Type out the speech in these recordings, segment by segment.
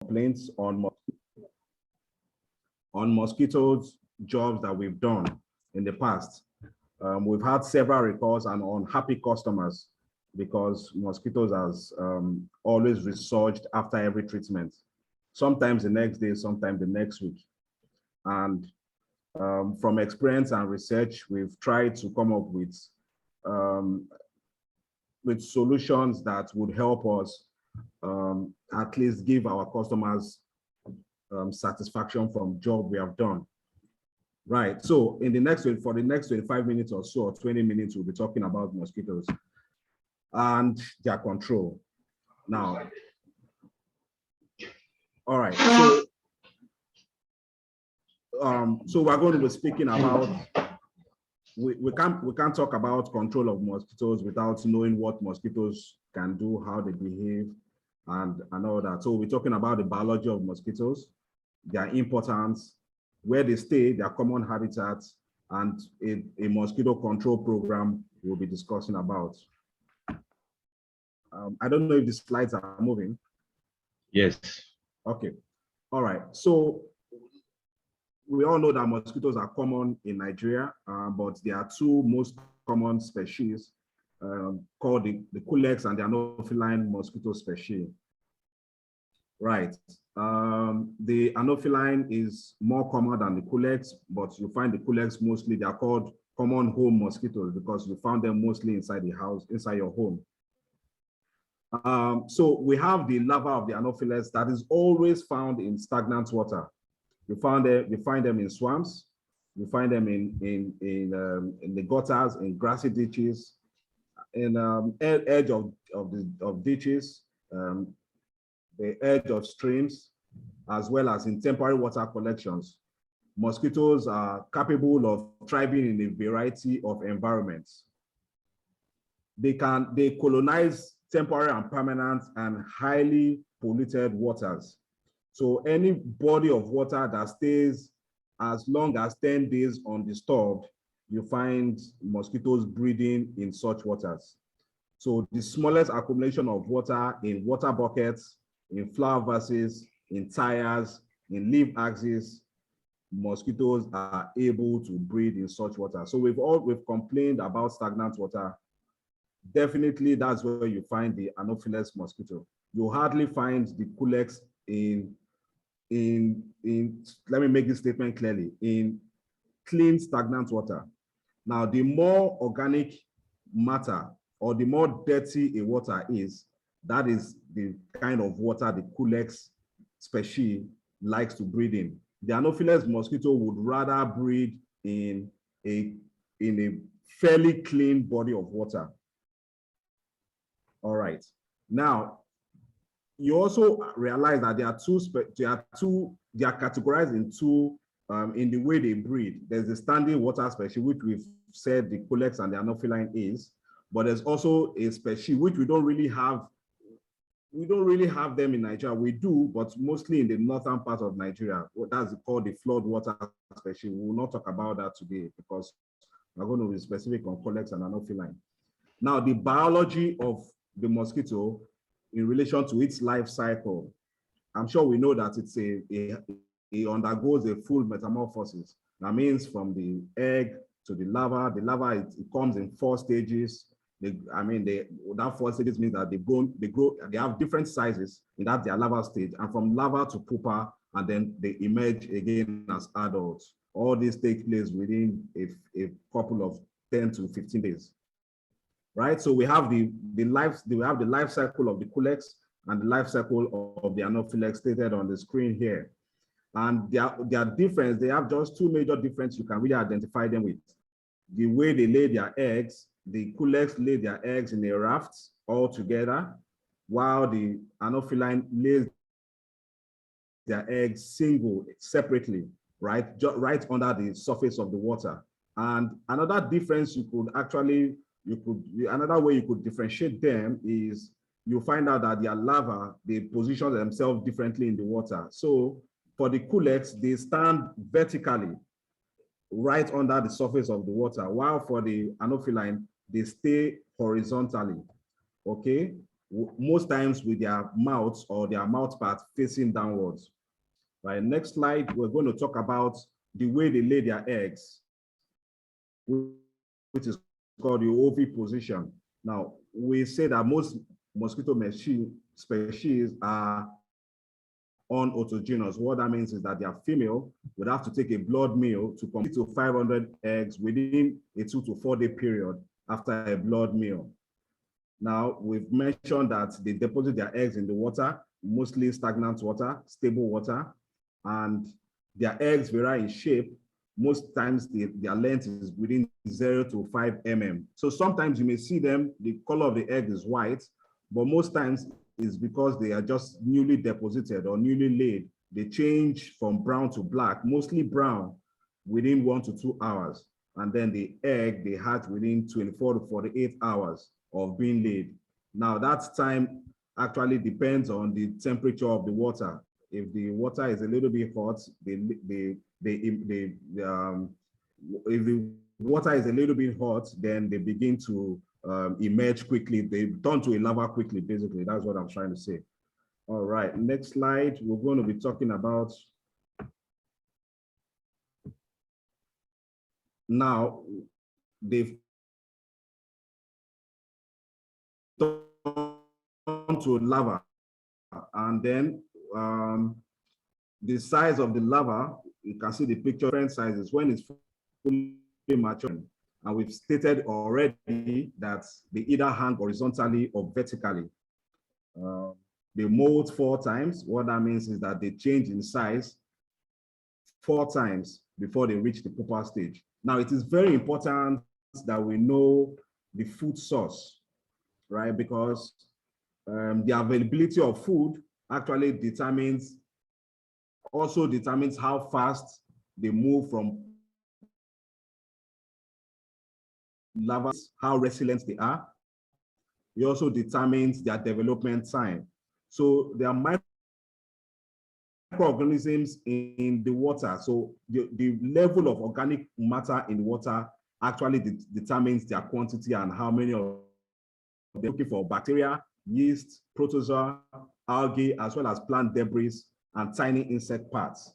complaints on mosquitoes jobs that we've done in the past. We've had several recalls and unhappy customers because mosquitoes has always resurged after every treatment. Sometimes the next day, sometimes the next week. And from experience and research, we've tried to come up with solutions that would help us at least give our customers satisfaction from job we have done. Right. So in the for the next 25 minutes or so, or 20 minutes, we'll be talking about mosquitoes and their control. Now, all right. So we're going to be speaking about. We can't talk about control of mosquitoes without knowing what mosquitoes can do, how they behave, and all that. So we're talking about the biology of mosquitoes, their importance, where they stay, their common habitats, and a mosquito control program we'll be discussing about. I don't know if the slides are moving. Yes. Okay. All right. So we all know that mosquitoes are common in Nigeria, but there are two most common species called the Culex and the Anopheline mosquito species. Right. The Anopheline is more common than the Culex, but you find the Culex mostly, they are called common home mosquitoes because you found them mostly inside the house, inside your home. So we have the larva of the Anopheles that is always found in stagnant water. You find them in swamps, you find them in the gutters, in grassy ditches, in edge of ditches, the edge of streams, as well as in temporary water collections. Mosquitoes are capable of thriving in a variety of environments. They colonize temporary and permanent and highly polluted waters. So any body of water that stays as long as 10 days undisturbed, you find mosquitoes breeding in such waters. So the smallest accumulation of water in water buckets, in flower vases, in tires, in leaf axes, mosquitoes are able to breed in such water. So we've complained about stagnant water. Definitely that's where you find the Anopheles mosquito. You hardly find the Culex in let me make this statement clearly, in clean stagnant water. Now, the more organic matter or the more dirty a water is, that is the kind of water the Culex species likes to breed in. The Anopheles mosquito would rather breed in a fairly clean body of water. All right. Now, you also realize that they are categorized in two in the way they breed. There's the standing water species, which we've said the Culex and the Anopheline is, but there's also a species which we don't really have them in Nigeria. We do, but mostly in the northern part of Nigeria. That's called the flood water species. We will not talk about that today because we're going to be specific on Culex and Anopheline. Now, the biology of the mosquito in relation to its life cycle, I'm sure we know that it undergoes a full metamorphosis. That means from the egg to the larva. The larva, it comes in 4 stages. That 4 stages means that they have different sizes in that their larva stage, and from larva to pupa, and then they emerge again as adults. All this takes place within a couple of 10 to 15 days. Right, so we have the life cycle of the Culex and the life cycle of the Anopheles stated on the screen here. And their difference, they have just 2 major differences you can really identify them with. The way they lay their eggs, the Culex lay their eggs in a raft all together, while the Anopheline lays their eggs separately, right under the surface of the water. And another difference another way you could differentiate them is you find out that their larvae, they position themselves differently in the water. So for the Culex, they stand vertically right under the surface of the water, while for the Anopheline, they stay horizontally, okay? most times with their mouths or their mouth part facing downwards. Right, next slide, we're going to talk about the way they lay their eggs, which is called the oviposition. Now, we say that most mosquito species are unautogenous. What that means is that their female would have to take a blood meal to complete to 500 eggs within a 2 to 4 day period after a blood meal. Now, we've mentioned that they deposit their eggs in the water, mostly stagnant water, stable water, and their eggs vary in shape. Most times their length is within 0 to 5 mm. So sometimes you may see them, the color of the egg is white, but most times it's because they are just newly deposited or newly laid. They change from brown to black, mostly brown, within 1 to 2 hours. And then the egg, they hatch within 24 to 48 hours of being laid. Now that time actually depends on the temperature of the water. If the water is a little bit hot, if the water is a little bit hot, then they begin to emerge quickly. They turn to a larva quickly, basically. That's what I'm trying to say. All right, next slide. We're going to be talking about now they've turned to larva, and then the size of the larva, you can see the picture, different sizes when it's fully mature. And we've stated already that they either hang horizontally or vertically. They molt 4 times. What that means is that they change in size 4 times before they reach the pupa stage. Now, it is very important that we know the food source, right? Because the availability of food actually also determines how fast they move from larvae, how resilient they are. It also determines their development time. So there are microorganisms in the water. So the level of organic matter in the water actually determines their quantity and how many of them. Looking for bacteria, yeast, protozoa, algae, as well as plant debris and tiny insect parts.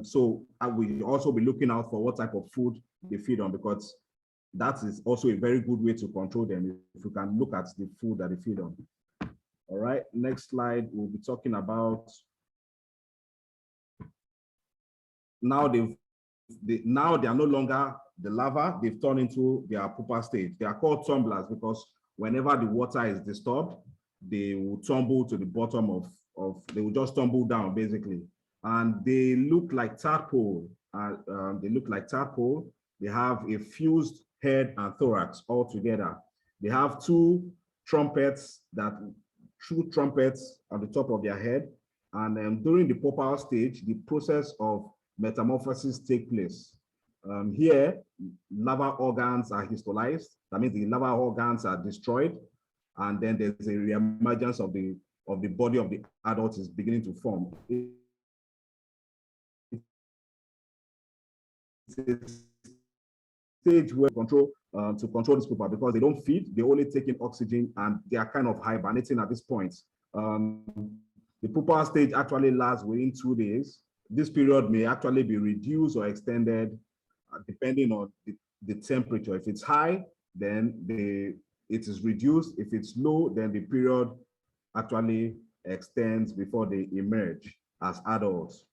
So I will also be looking out for what type of food they feed on, because that is also a very good way to control them if you can look at the food that they feed on. All right, next slide, we'll be talking about now they are no longer the larva, they've turned into their pupa stage. They are called tumblers because whenever the water is disturbed, they will tumble to the bottom they will just tumble down basically. And they look like tadpole. They have a fused head and thorax all together. They have two trumpets on the top of their head. And during the pupal stage, the process of metamorphosis take place. Here, larval organs are histolized. That means the larval organs are destroyed. And then there's a reemergence of the body of the adult is beginning to form. It's a stage where to control this pupa, because they don't feed, they only take in oxygen, and they are kind of hibernating at this point. The pupa stage actually lasts within 2 days. This period may actually be reduced or extended depending on the temperature. If it's high, then it is reduced. If it's low, then the period actually extends before they emerge as adults.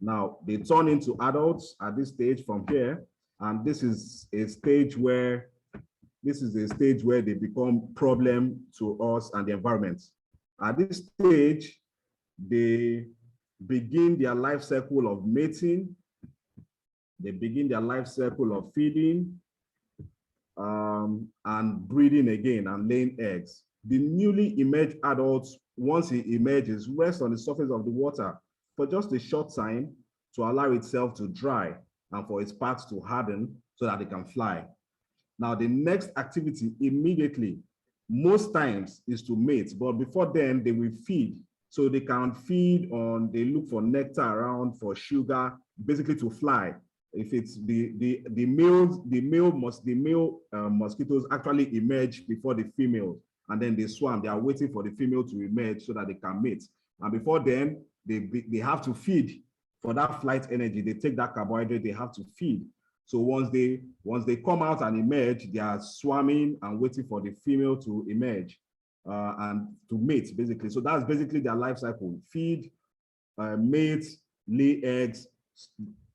Now, they turn into adults at this stage from here, and this is a stage where they become problem to us and the environment. At this stage, they begin their life cycle of mating, they begin their life cycle of feeding, and breeding again and laying eggs. The newly emerged adults, once it emerges, rest on the surface of the water for just a short time to allow itself to dry and for its parts to harden so that it can fly. Now, the next activity immediately, most times, is to mate, but before then, they will feed. So they can feed they look for nectar around, for sugar, basically to fly. If it's the male mosquitoes actually emerge before the females, and then they swarm. They are waiting for the female to emerge so that they can mate. And before then, they have to feed for that flight energy. They take that carbohydrate, they have to feed. So once they come out and emerge, they are swarming and waiting for the female to emerge and to mate, basically. So that's basically their life cycle: feed, mate, lay eggs,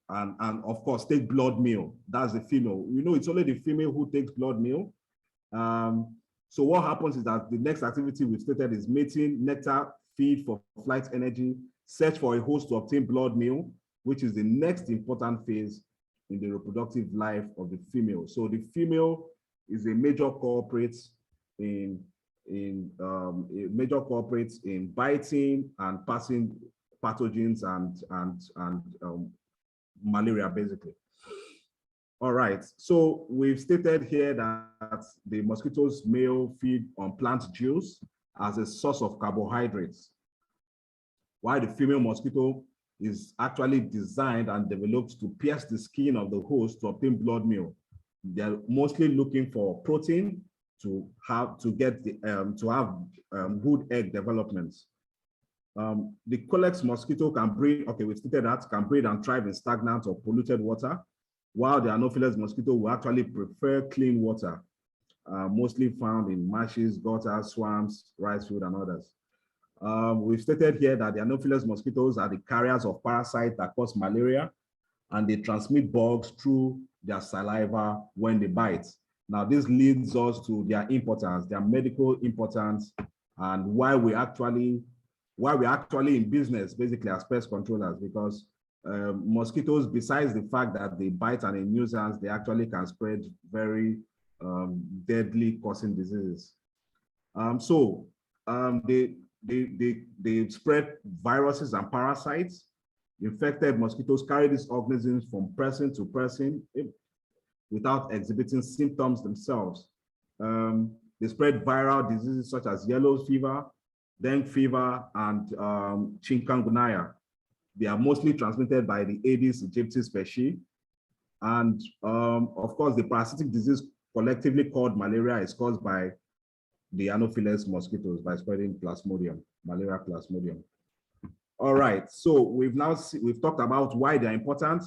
and of course take blood meal. That's the female. You know, it's only the female who takes blood meal. So what happens is that the next activity we've stated is mating, nectar, feed for flight energy, search for a host to obtain blood meal, which is the next important phase in the reproductive life of the female. So the female is a major culprit in biting and passing pathogens and malaria, basically. All right, so we've stated here that the mosquitoes male feed on plant juice as a source of carbohydrates, while the female mosquito is actually designed and developed to pierce the skin of the host to obtain blood meal. They're mostly looking for protein to have good egg development. The Culex mosquito can breed, okay, we stated that, can breed and thrive in stagnant or polluted water, while the Anopheles mosquito will actually prefer clean water, mostly found in marshes, gutters, swamps, rice field, and others. We've stated here that the Anopheles mosquitoes are the carriers of parasites that cause malaria, and they transmit bugs through their saliva when they bite. Now, this leads us to their importance, their medical importance, and why we're actually in business, basically, as pest controllers, because mosquitoes, besides the fact that they bite and a nuisance, they actually can spread very deadly, causing diseases. They spread viruses and parasites. Infected mosquitoes carry these organisms from person to person without exhibiting symptoms themselves. They spread viral diseases such as yellow fever, dengue fever, and chikungunya. They are mostly transmitted by the Aedes aegypti species. And of course, the parasitic disease collectively called malaria is caused by the Anopheles mosquitoes by spreading Plasmodium, malaria Plasmodium. All right, so we've talked about why they're important,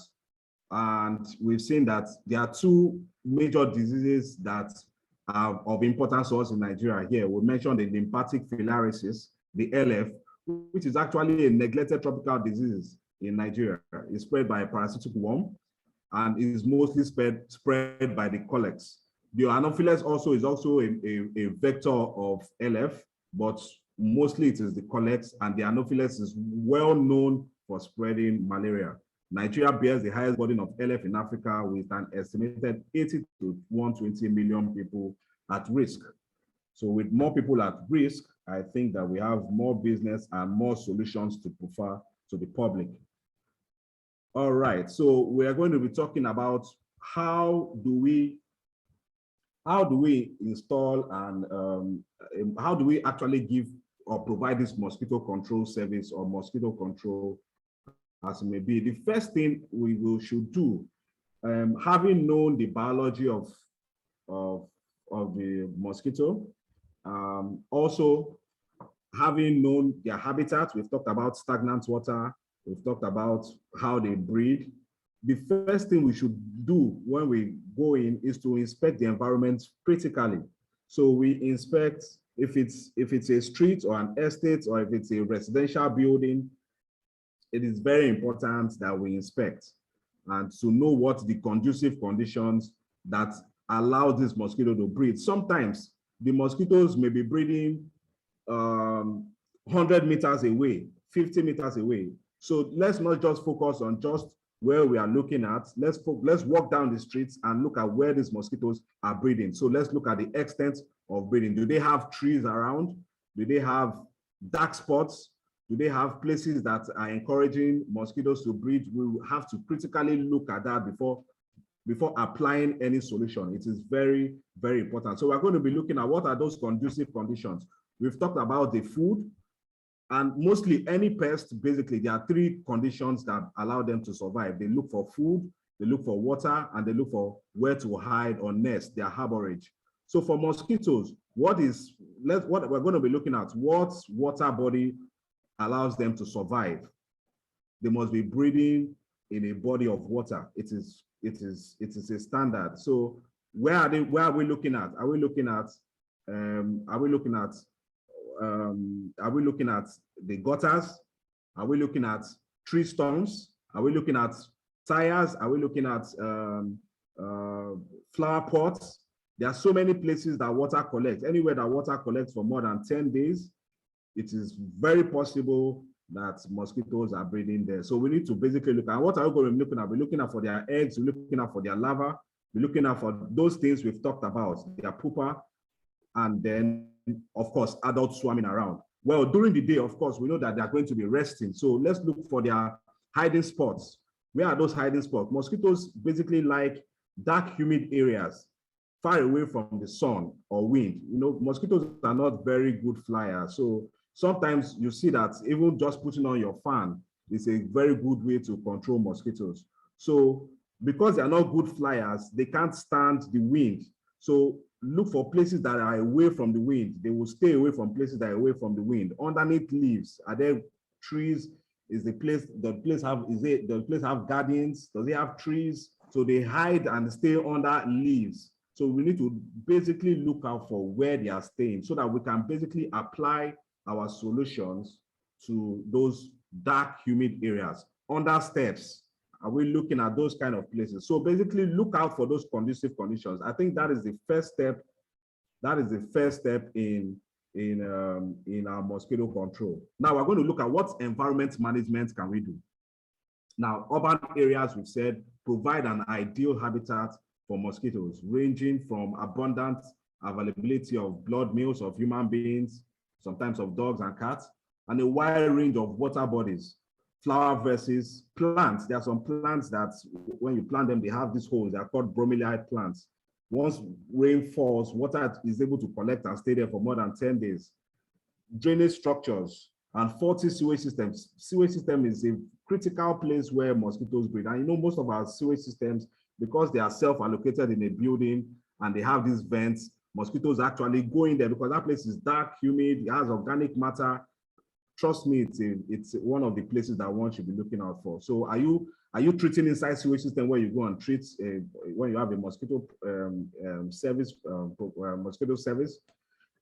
and we've seen that there are two major diseases that are of importance to us in Nigeria here. We mentioned the lymphatic filariasis, the LF, which is actually a neglected tropical disease in Nigeria. It's spread by a parasitic worm and is mostly spread by the Culex. The Anopheles also is a vector of LF, but mostly it is the Culex, and the Anopheles is well known for spreading malaria. Nigeria bears the highest burden of LF in Africa, with an estimated 80 to 120 million people at risk. So with more people at risk, I think that we have more business and more solutions to prefer to the public. All right, so we are going to be talking about how do we install and how do we actually give or provide this mosquito control service or mosquito control as it may be. The first thing we should do, having known the biology of the mosquito, also having known their habitat. We've talked about stagnant water, we've talked about how they breed. The first thing we should do when we go in is to inspect the environment critically. So we inspect if it's a street or an estate, or if it's a residential building. It is very important that we inspect and to know what the conducive conditions that allow this mosquito to breed. Sometimes the mosquitoes may be breeding 100 meters away, 50 meters away. So let's not just focus on just where we are looking at. Let's walk down the streets and look at where these mosquitoes are breeding. So let's look at the extent of breeding. Do they have trees around? Do they have dark spots? Do they have places that are encouraging mosquitoes to breed? We will have to critically look at that before applying any solution. It is very, very important. So we're going to be looking at what are those conducive conditions. We've talked about the food, and mostly any pest, basically, there are three conditions that allow them to survive. They look for food, they look for water, and they look for where to hide or nest, their harborage. So for mosquitoes, what we're going to be looking at, what water body allows them to survive. They must be breathing in a body of water. It is a standard. So where are we looking at? Are we looking at the gutters? Are we looking at tree stumps? Are we looking at tires? Are we looking at flower pots? There are so many places that water collects. Anywhere that water collects for more than 10 days, it is very possible that mosquitoes are breeding there. So we need to basically look at what are we going to be looking at? We're looking at for their eggs, we're looking at for their larvae, we're looking at for those things we've talked about, their pupa, and then, of course, adults swarming around. Well, during the day, of course, we know that they're going to be resting. So let's look for their hiding spots. Where are those hiding spots? Mosquitoes basically like dark, humid areas, far away from the sun or wind. You know, mosquitoes are not very good flyers. So sometimes you see that even just putting on your fan is a very good way to control mosquitoes. So because they are not good flyers, they can't stand the wind. So look for places that are away from the wind. They will stay away from places that are away from the wind. Underneath leaves, are there trees? Is the place have gardens? Does it have trees? So they hide and stay under leaves. So we need to basically look out for where they are staying so that we can basically apply our solutions to those dark, humid areas. Under steps, are we looking at those kind of places? So basically look out for those conducive conditions. I think that is the first step. That is the first step in our mosquito control. Now we're going to look at what environment management can we do. Now, urban areas, we've said, provide an ideal habitat for mosquitoes, ranging from abundant availability of blood meals of human beings, sometimes of dogs and cats, and a wide range of water bodies, flower versus plants. There are some plants that when you plant them, they have these holes. They are called bromeliad plants. Once rain falls, water is able to collect and stay there for more than 10 days. Drainage structures and faulty sewage systems. Sewage system is a critical place where mosquitoes breed. And you know, most of our sewage systems, because they are self-allocated in a building and they have these vents, mosquitoes actually go in there because that place is dark, humid, it has organic matter. Trust me, it's one of the places that one should be looking out for. So are you treating inside sewage system where you go and treat when you have a mosquito mosquito service?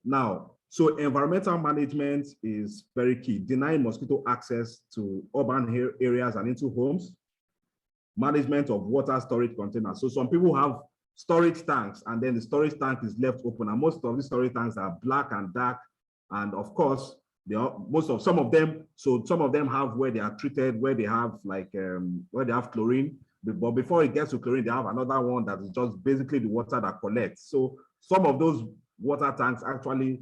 Now, so environmental management is very key. Denying mosquito access to urban areas and into homes. Management of water storage containers. So some people have storage tanks and then the storage tank is left open, and most of the storage tanks are black and dark. And of course, some of them have where they are treated, where they have where they have chlorine. But before it gets to chlorine, they have another one that is just basically the water that collects. So some of those water tanks actually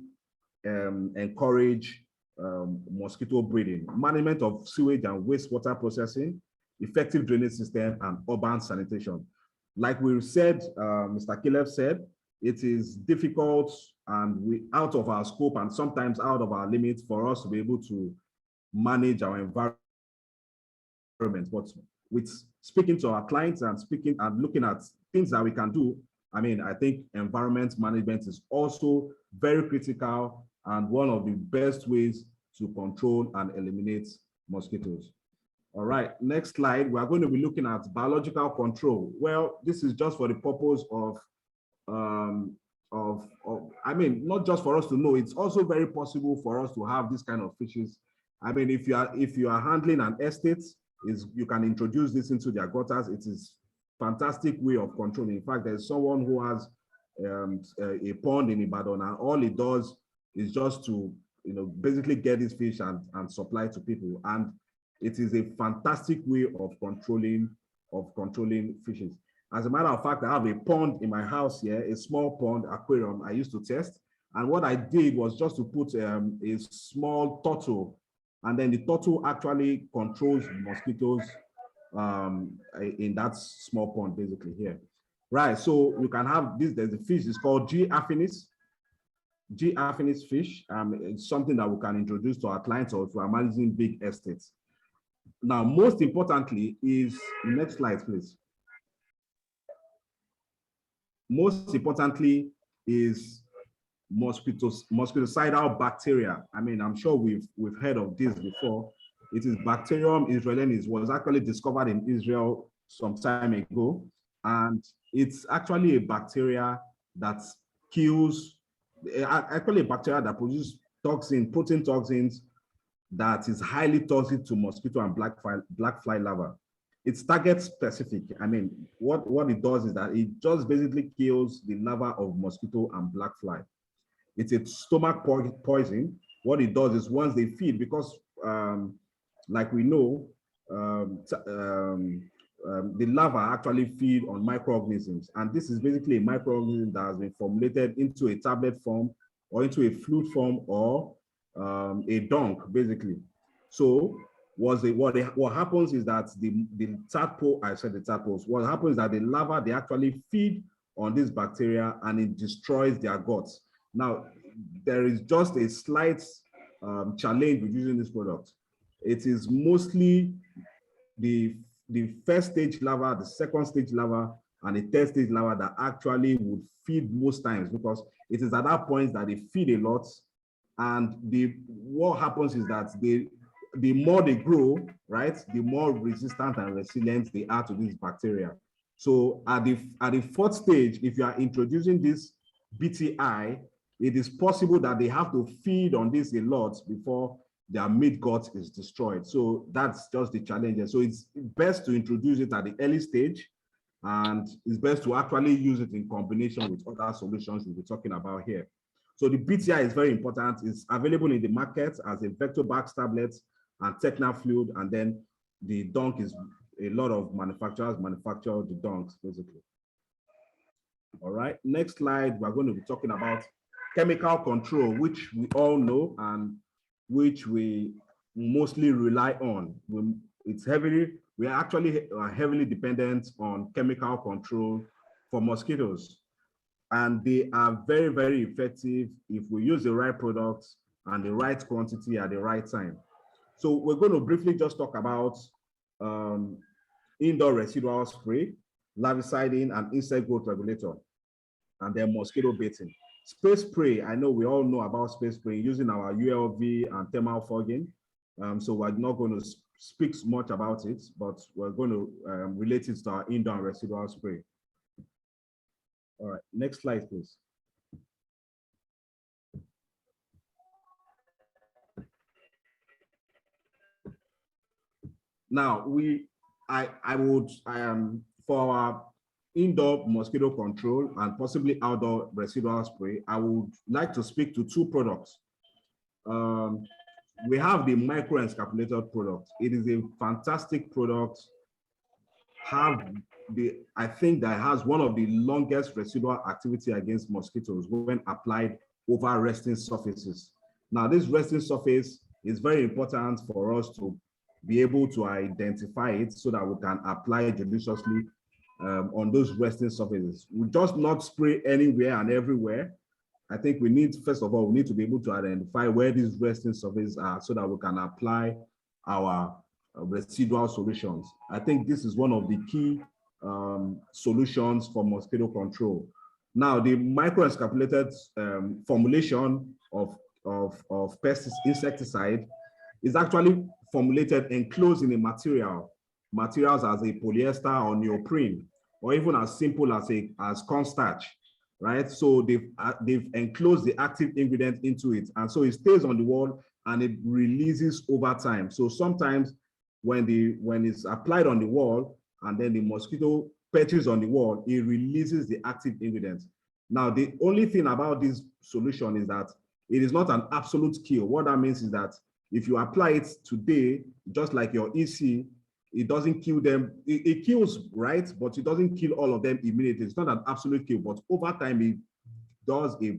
encourage mosquito breeding. Management of sewage and wastewater processing, effective drainage system, and urban sanitation. Like we said, Mr. Caleb said, it is difficult and out of our scope and sometimes out of our limits for us to be able to manage our environment. But with speaking to our clients and speaking and looking at things that we can do, I mean, I think environment management is also very critical and one of the best ways to control and eliminate mosquitoes. All right, next slide. We are going to be looking at biological control. Well, this is just for the purpose of I mean, not just for us to know, it's also very possible for us to have this kind of fishes. I mean, if you are handling an estate, you can introduce this into their gutters. It is fantastic way of controlling. In fact, there's someone who has a pond in Ibadan, and all it does is just to basically get this fish and supply to people. And it is a fantastic way of controlling fishes. As a matter of fact, I have a pond in my house here, a small pond aquarium I used to test. And what I did was just to put a small turtle, and then the turtle actually controls mosquitoes in that small pond basically here. Right, so you can have this, there's a fish, it's called G. affinis fish. It's something that we can introduce to our clients or to our managing big estates. Now, most importantly is, next slide, please. Most importantly is mosquitocidal bacteria. I mean, I'm sure we've heard of this before. It is Bacterium israelensis, was actually discovered in Israel some time ago. And it's actually a bacteria that kills, actually a bacteria that produces protein toxins that is highly toxic to mosquito and black fly larvae. It's target specific. I mean, what it does is that it just basically kills the larva of mosquito and black fly. It's a stomach poison. What it does is once they feed, because like we know, the larvae actually feed on microorganisms. And this is basically a microorganism that has been formulated into a tablet form or into a fluid form or a dunk, basically. So what happens is that the tadpole, I said the tadpoles, what happens is that the larvae, they actually feed on this bacteria and it destroys their guts. Now, there is just a slight challenge with using this product. It is mostly the first stage larva, the second stage larva, and the third stage larva that actually would feed most times, because it is at that point that they feed a lot. And what happens is that the more they grow, right, the more resistant and resilient they are to this bacteria. So at the fourth stage, if you are introducing this BTI, it is possible that they have to feed on this a lot before their meat gut is destroyed. So that's just the challenge. So it's best to introduce it at the early stage, and it's best to actually use it in combination with other solutions we'll be talking about here. So the BTI is very important. It's available in the market as a Vectorbax tablet and Techna fluid, and then the dunk is a lot of manufacturers manufacture the dunks, basically. All right, next slide, we're going to be talking about chemical control, which we all know and which we mostly rely on. We are actually heavily dependent on chemical control for mosquitoes. And they are very, very effective if we use the right products and the right quantity at the right time. So we're going to briefly just talk about indoor residual spray, larvicidin, and insect growth regulator, and then mosquito baiting. Space spray, I know we all know about space spray using our ULV and thermal fogging. So we're not going to speak much about it, but we're going to relate it to our indoor residual spray. All right, next slide, please. Now, for our indoor mosquito control and possibly outdoor residual spray, I would like to speak to two products. We have the microencapsulated product. It is a fantastic product. I think that has one of the longest residual activity against mosquitoes when applied over resting surfaces. Now, this resting surface is very important for us to be able to identify it so that we can apply it judiciously on those resting surfaces. We just not spray anywhere and everywhere. I think we need, first of all, we need to be able to identify where these resting surfaces are so that we can apply our residual solutions. I think this is one of the key solutions for mosquito control. Now, the microencapsulated formulation of insecticide is actually formulated enclosed in a materials as a polyester or neoprene, or even as simple as cornstarch, right? So they've enclosed the active ingredient into it, and so it stays on the wall and it releases over time. So sometimes when it's applied on the wall and then the mosquito perches on the wall, it releases the active ingredients. Now, the only thing about this solution is that it is not an absolute kill. What that means is that if you apply it today, just like your EC, it doesn't kill them. It kills, right? But it doesn't kill all of them immediately. It's not an absolute kill, but over time, it does a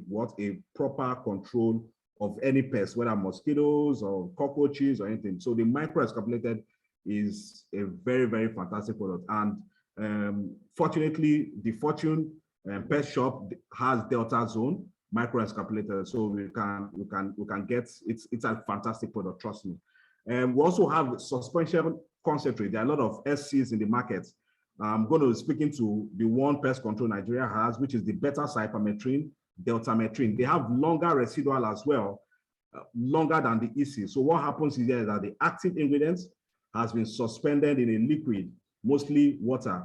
proper control of any pest, whether mosquitoes or cockroaches or anything. So the microencapsulated is a very, very fantastic product. And fortunately, the Fortune Pest Shop has Delta Zone microencapsulated, so we can get it's a fantastic product, trust me. And we also have suspension concentrate. There are a lot of SCs in the market. I'm going to be speaking to the one pest control Nigeria has, which is the beta cypermethrin deltametrin. They have longer residual as well, longer than the EC. So what happens is that the active ingredient has been suspended in a liquid, mostly water,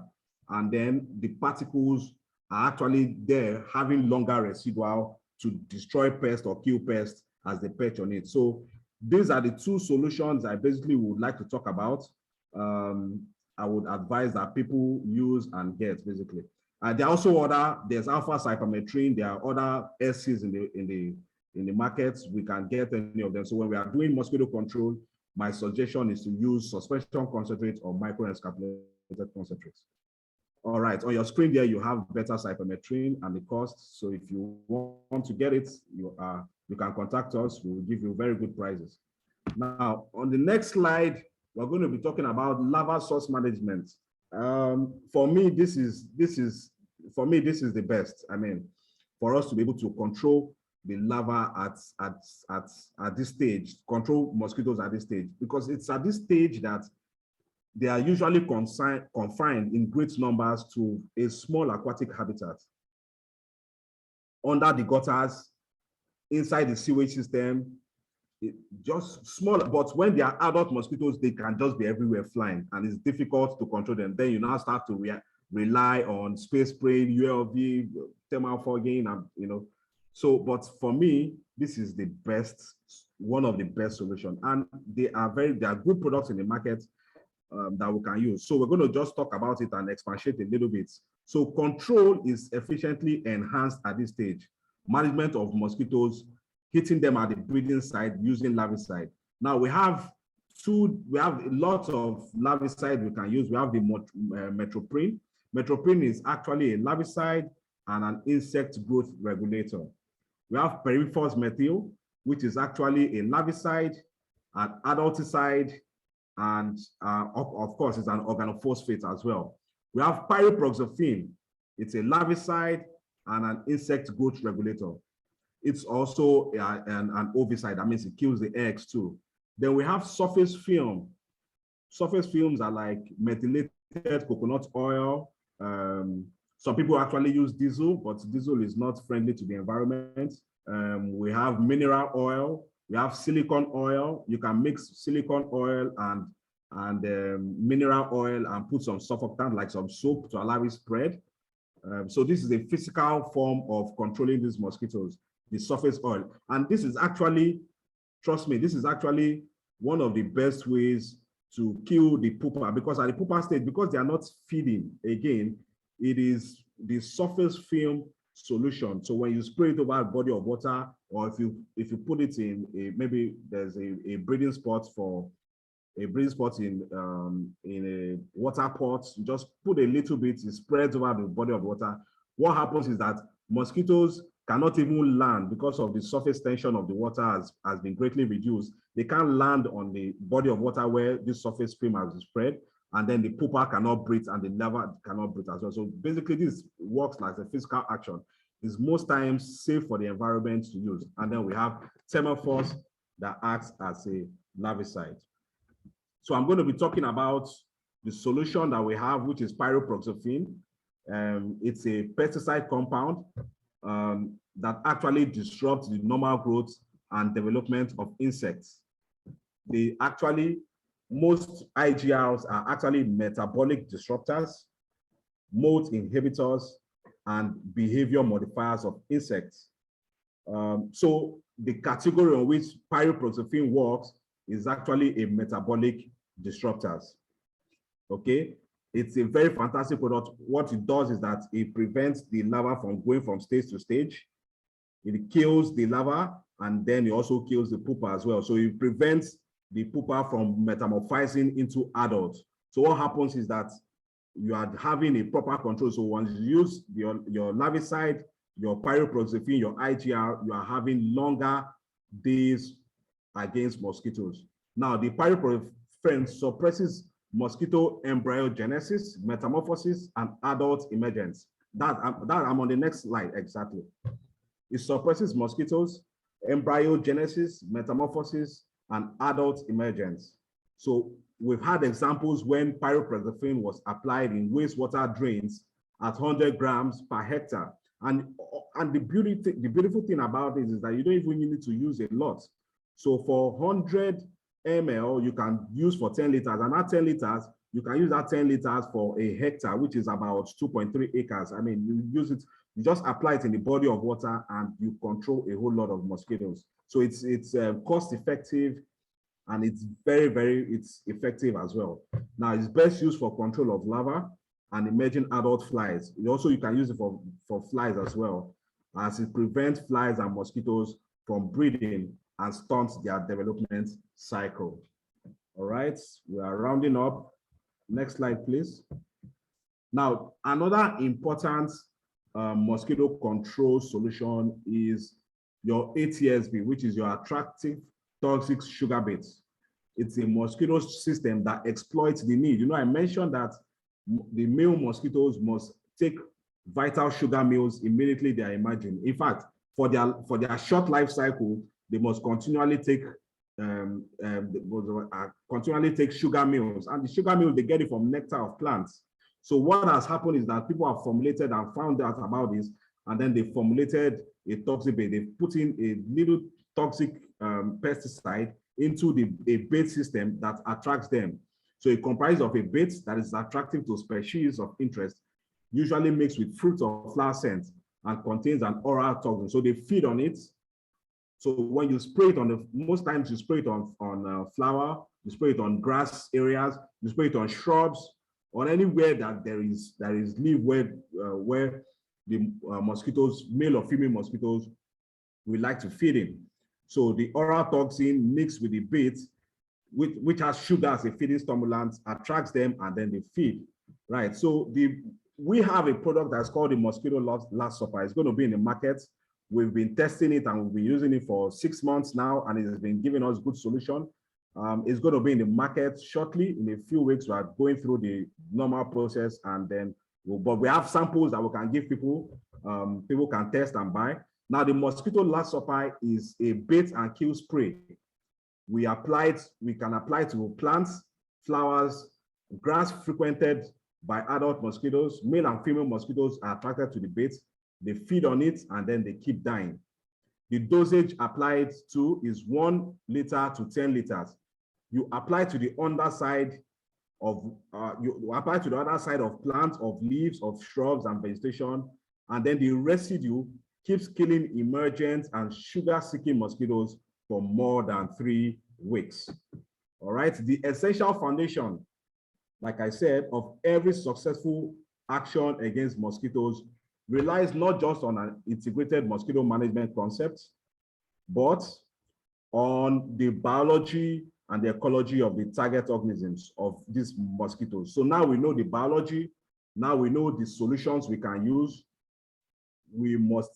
and then the particles are actually there having longer residual to destroy pest or kill pest as they perch on it. So these are the two solutions I basically would like to talk about. I would advise that people use and get basically. There are also there's alpha cypermethrin, there are other SCs in the markets. We can get any of them. So when we are doing mosquito control, my suggestion is to use suspension concentrate or microencapsulated concentrates. All right, on your screen there, you have beta cypermethrin and the cost. So if you want to get it, you can contact us. We will give you very good prices. Now, on the next slide, we're going to be talking about larva source management. For me, this is the best. I mean, for us to be able to control the larva at this stage, control mosquitoes at this stage, because it's at this stage that they are usually confined in great numbers to a small aquatic habitat, under the gutters, inside the sewage system, just small. But when they are adult mosquitoes, they can just be everywhere flying, and it's difficult to control them. Then you now start to rely on space spraying, ULV, thermal fogging, and So, but for me, this is the best, one of the best solutions, and they are good products in the market that we can use. So we're going to just talk about it and expatiate a little bit. So control is efficiently enhanced at this stage. Management of mosquitoes, hitting them at the breeding site using larvicide. Now we have a lot of larvicide we can use. We have the metroprin. Metroprin is actually a larvicide and an insect growth regulator. We have peripheral methyl, which is actually a larvicide, an adulticide, and of course, it's an organophosphate as well. We have pyriproxyfen. It's a larvicide and an insect growth regulator. It's also an ovicide. That means it kills the eggs too. Then we have surface film. Surface films are like methylated coconut oil. Some people actually use diesel, but diesel is not friendly to the environment. We have mineral oil. We have silicone oil. You can mix silicone oil and mineral oil and put some surfactant like some soap to allow it spread. So this is a physical form of controlling these mosquitoes, the surface oil. And this is actually, trust me, this is actually one of the best ways to kill the pupa, because at the pupa stage, because they are not feeding, again, it is the surface film solution. So when you spray it over a body of water, or if you put it in maybe there's a breeding spot in a water pot, you just put a little bit, it spreads over the body of water. What happens is that mosquitoes cannot even land because of the surface tension of the water has been greatly reduced. They can't land on the body of water where this surface film has spread, and then the pupa cannot breathe and the larva cannot breathe as well. So basically this works like a physical action. It's most times safe for the environment to use. And then we have thermophos that acts as a larvicide. So I'm going to be talking about the solution that we have, which is pyriproxyfen. It's a pesticide compound that actually disrupts the normal growth and development of insects. Most IGRs are actually metabolic disruptors, mold inhibitors, and behavior modifiers of insects. So the category on which pyriproxyfen works is actually a metabolic disruptors. Okay, it's a very fantastic product. What it does is that it prevents the larva from going from stage to stage. It kills the larva, and then it also kills the pupa as well. So it prevents the pupa from metamorphizing into adults. So what happens is that you are having a proper control. So once you use your larvicide, your pyriproxyfen, your IGR, you are having longer days against mosquitoes. Now, the pyriproxyfen suppresses mosquito embryogenesis, metamorphosis, and adult emergence. That I'm on the next slide, exactly. It suppresses mosquitoes, embryogenesis, metamorphosis, and adult emergence. So we've had examples when pyriproxyfen was applied in wastewater drains at 100 grams per hectare, And the beautiful thing about this is that you don't even need to use a lot. So for 100 ml, you can use for 10 liters, and that 10 liters, you can use that 10 liters for a hectare, which is about 2.3 acres. I mean, you use it, you just apply it in the body of water, and you control a whole lot of mosquitoes. So it's cost effective, and it's it's effective as well. Now, it's best used for control of larvae and emerging adult flies. You can use it for flies as well, as it prevents flies and mosquitoes from breeding and stunts their development cycle. All right, we are rounding up. Next slide, please. Now, another important mosquito control solution is your ATSB, which is your attractive toxic sugar bait. It's a mosquito system that exploits the need. You know, I mentioned that the male mosquitoes must take vital sugar meals immediately they are emerging. In fact, for their short life cycle, they must continually take sugar meals, and the sugar meals, they get it from nectar of plants. So what has happened is that people have formulated and found out about this, and then they formulated a toxic bait. They put in a little toxic pesticide into a bait system that attracts them. So it comprises of a bait that is attractive to species of interest, usually mixed with fruit or flower scent, and contains an oral toxin. So they feed on it. So when you spray it most times you spray it on flower, you spray it on grass areas, you spray it on shrubs, on anywhere that there is leaf where the mosquitoes, male or female mosquitoes, we like to feed in. So the oral toxin mixed with the bait, which has sugar as a feeding stimulant, attracts them, and then they feed. Right. So we have a product that's called the Mosquito Last Supper. It's going to be in the market. We've been testing it, and we've been using it for 6 months now, and it has been giving us good solution. It's going to be in the market shortly. In a few weeks, we are going through the normal process, and then but we have samples that we can give people. People can test and buy. Now, the Mosquito Last Supper is a bait and kill spray. We can apply to plants, flowers, grass frequented by adult mosquitoes. Male and female mosquitoes are attracted to the bait. They feed on it, and then they keep dying. The dosage applied to is 1 liter to 10 liters. You apply to the underside of plants, of leaves, of shrubs and vegetation, and then the residue keeps killing emergent and sugar-seeking mosquitoes for more than 3 weeks. All right, the essential foundation, like I said, of every successful action against mosquitoes relies not just on an integrated mosquito management concept, but on the biology and the ecology of the target organisms of these mosquitoes. So now we know the biology, now we know the solutions we can use. We must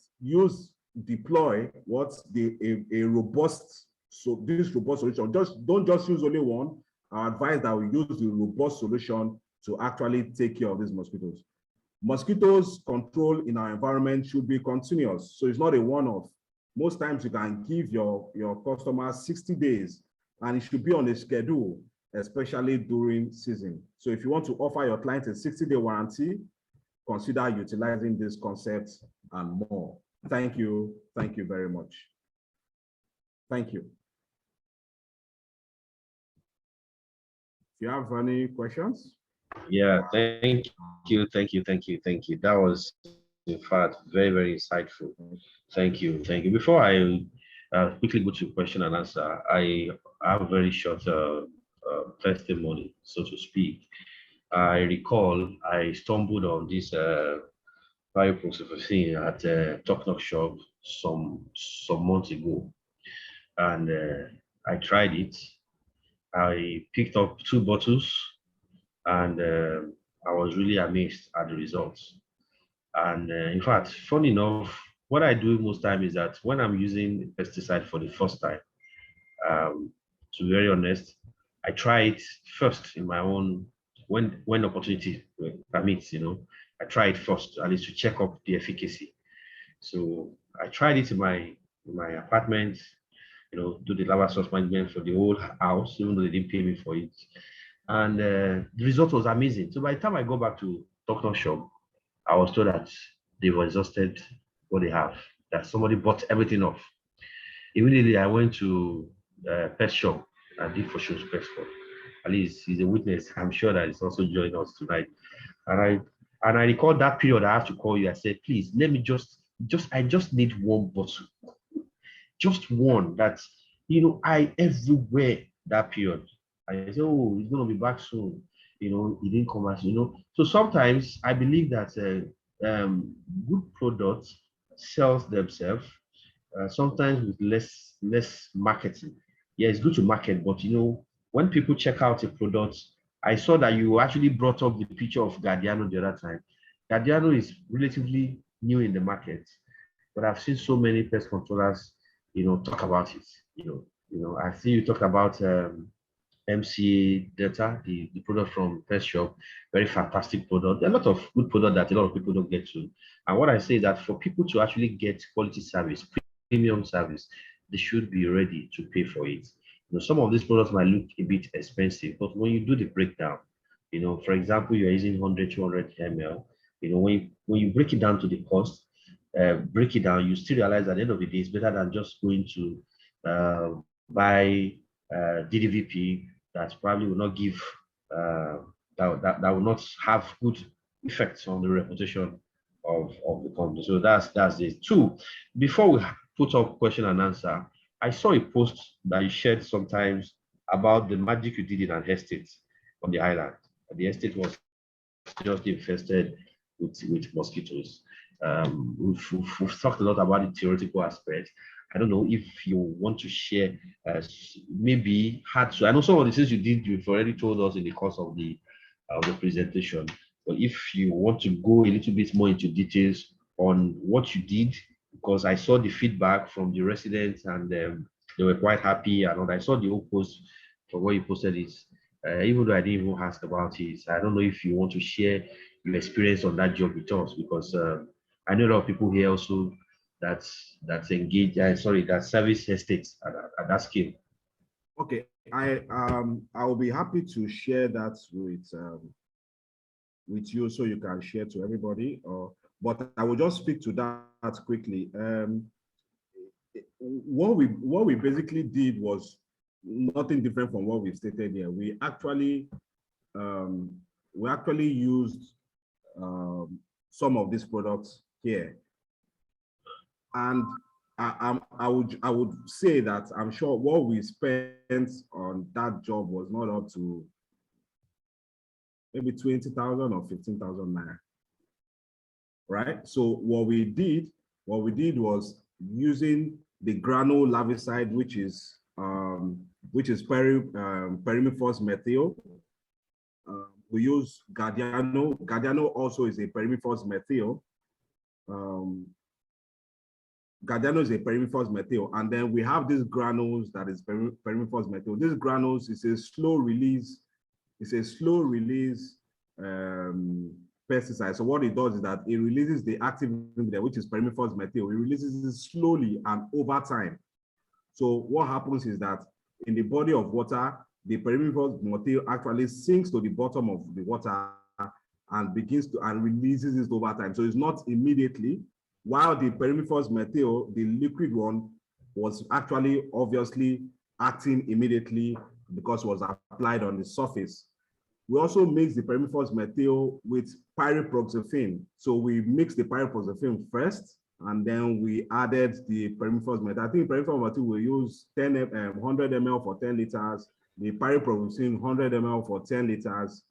deploy a robust, so this robust solution. Don't just use only one. I advise that we use the robust solution to actually take care of these mosquitoes. Mosquitoes control in our environment should be continuous, so it's not a one-off. Most times you can give your customers 60 days, and it should be on a schedule, especially during season. So if you want to offer your client a 60-day warranty, consider utilizing this concept and more. Thank you very much. Thank you. Do you have any questions? Yeah, thank you. That was, in fact, very, very insightful. Thank you. Before I quickly go to question and answer, I have a very short testimony, so to speak. I recall I stumbled on this bioprocessing at a Knock shop some months ago, and I tried it. I picked up 2 bottles, and I was really amazed at the results. And in fact, funny enough, what I do most time is that when I'm using pesticide for the first time, to be very honest, I try it first in my own, when opportunity permits, I try it first, at least to check up the efficacy. So I tried it in my apartment, do the larval source management for the whole house, even though they didn't pay me for it. And the result was amazing. So by the time I go back to Knock shop, I was told that they were exhausted what they have, that somebody bought everything off. Immediately, I went to pet shop. I did for sure pet shop. At least he's a witness. I'm sure that he's also joining us tonight. And I recall that period. I have to call you. I said, please let me I just need one bottle, just one. That's I everywhere that period. I said, oh, he's gonna be back soon. He didn't come as So sometimes I believe that good products sells themselves sometimes with less marketing. Yeah, it's good to market, but when people check out a product, I saw that you actually brought up the picture of Guardiano the other time. Guardiano is relatively new in the market, but I've seen so many pest controllers, talk about it. I see you talk about MC Delta, the product from Pest Shop, very fantastic product. There are a lot of good product that a lot of people don't get to. And what I say is that for people to actually get quality service, premium service, they should be ready to pay for it. Some of these products might look a bit expensive, but when you do the breakdown, for example, you're using 100, 200 ml, when you break it down to the cost, break it down, you still realize at the end of the day, it's better than just going to buy DDVP that probably will not give, that will not have good effects on the reputation of the company. So that's it. Two, before we put up question and answer, I saw a post that you shared sometimes about the magic you did in an estate on the island. The estate was just infested with mosquitoes. We've talked a lot about the theoretical aspect. I don't know if you want to share, maybe had to. I know some of the things you did, you've already told us in the course of the presentation. But if you want to go a little bit more into details on what you did, because I saw the feedback from the residents and they were quite happy. And I saw the old post from where you posted it. Even though I didn't even ask about it, I don't know if you want to share your experience on that job with us, because I know a lot of people here also that's engaged. Sorry, that service estates at that scale. Okay, I will be happy to share that with you so you can share to everybody. But I will just speak to that quickly. What we basically did was nothing different from what we've stated here. We actually used some of these products here, and I would say that I'm sure what we spent on that job was not up to maybe 20,000 or 15,000 naira, right? So what we did was using the granule larvicide, which is Perimifos methyl. We use Guardiano. Guardiano also is a Perimifos methyl. Guardiano is a Perimifos methyl, and then we have these granules that is Perimifos methyl. These granules is a slow release. It's a slow release pesticide. So what it does is that it releases the active ingredient, which is Perimifos methyl. It releases it slowly and over time. So what happens is that in the body of water, the Perimifos methyl actually sinks to the bottom of the water and begins to releases it over time. So it's not immediately. While the Perimifos methyl, the liquid one, was actually obviously acting immediately because it was applied on the surface. We also mix the Perimifos methyl with pyriproxyphene. So we mixed the pyriproxyphene first, and then we added the Perimifos methyl. I think Perimifos methyl will use 100 ml for 10 liters, the pyriproxyphene 100 ml for 10 liters,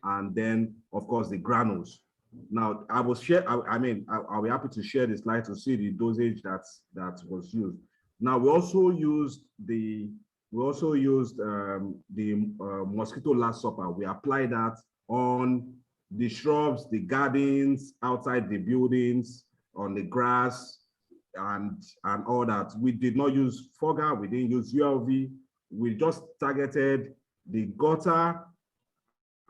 and then of course the granules. Now I will share. I'll be happy to share the slide to see the dosage that was used. Now we also used the mosquito last supper. We applied that on the shrubs, the gardens, outside the buildings, on the grass, and all that. We did not use fogger. We didn't use ULV. We just targeted the gutter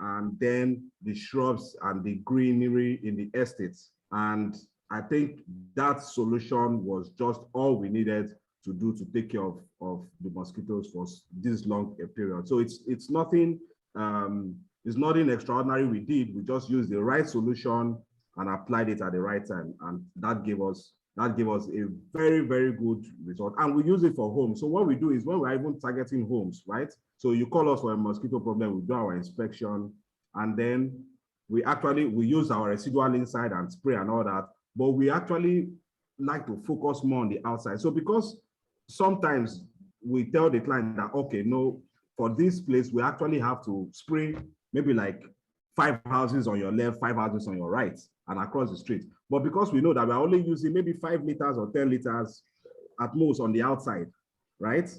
and then the shrubs and the greenery in the estates. And I think that solution was just all we needed to do to take care of the mosquitoes for this long a period. So it's nothing extraordinary we did. We just used the right solution and applied it at the right time. And that gave us That gave us a very, very good result. And we use it for homes. So what we do is when we're even targeting homes, right? So you call us for a mosquito problem, we do our inspection, and then we use our residual inside and spray and all that. But we actually like to focus more on the outside. So because sometimes we tell the client that, okay, no, for this place, we actually have to spray maybe like 5 houses on your left, 5 houses on your right, and across the street. But because we know that we're only using maybe 5 liters or 10 liters at most on the outside, right?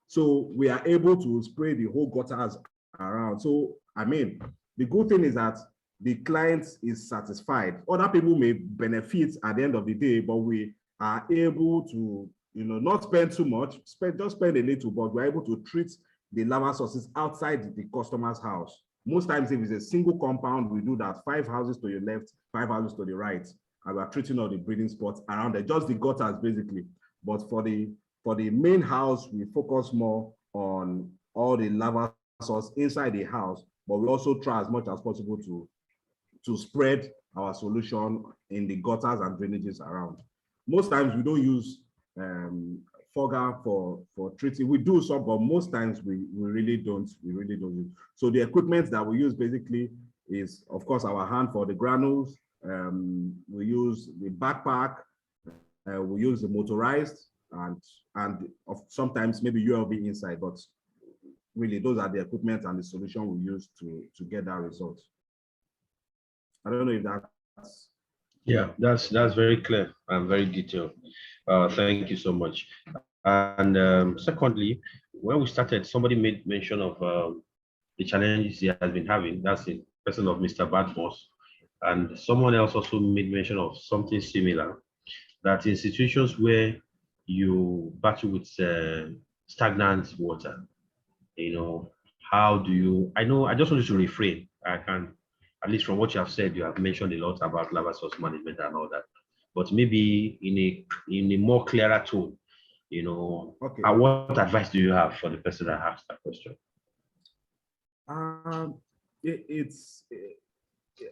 So we are able to spray the whole gutters around. So, I mean, the good thing is that the client is satisfied. Other people may benefit at the end of the day, but we are able to, not spend too much, just spend a little, but we're able to treat the larval sources outside the customer's house. Most times, if it's a single compound, we do that 5 houses to your left, 5 houses to the right, and we're treating all the breeding spots around there, just the gutters basically. But for the main house, we focus more on all the larval source inside the house, but we also try as much as possible to spread our solution in the gutters and drainages around. Most times we don't use fogger for treating. We do some, but most times we really don't. We really don't use. So the equipment that we use basically is, of course, our hand for the granules. We use the backpack. We use the motorized, and sometimes maybe ULV inside. But really, those are the equipment and the solution we use to get that result. I don't know if that's. Yeah, that's very clear and very detailed. Thank you so much. And secondly, when we started, somebody made mention of the challenges he has been having. That's the person of Mr. Badmos. And someone else also made mention of something similar, that in situations where you battle with stagnant water, how do you, I just want you to refrain. I can, at least from what you have said, you have mentioned a lot about larval source management and all that, but maybe in a more clearer tone, okay. What advice do you have for the person that asked that question?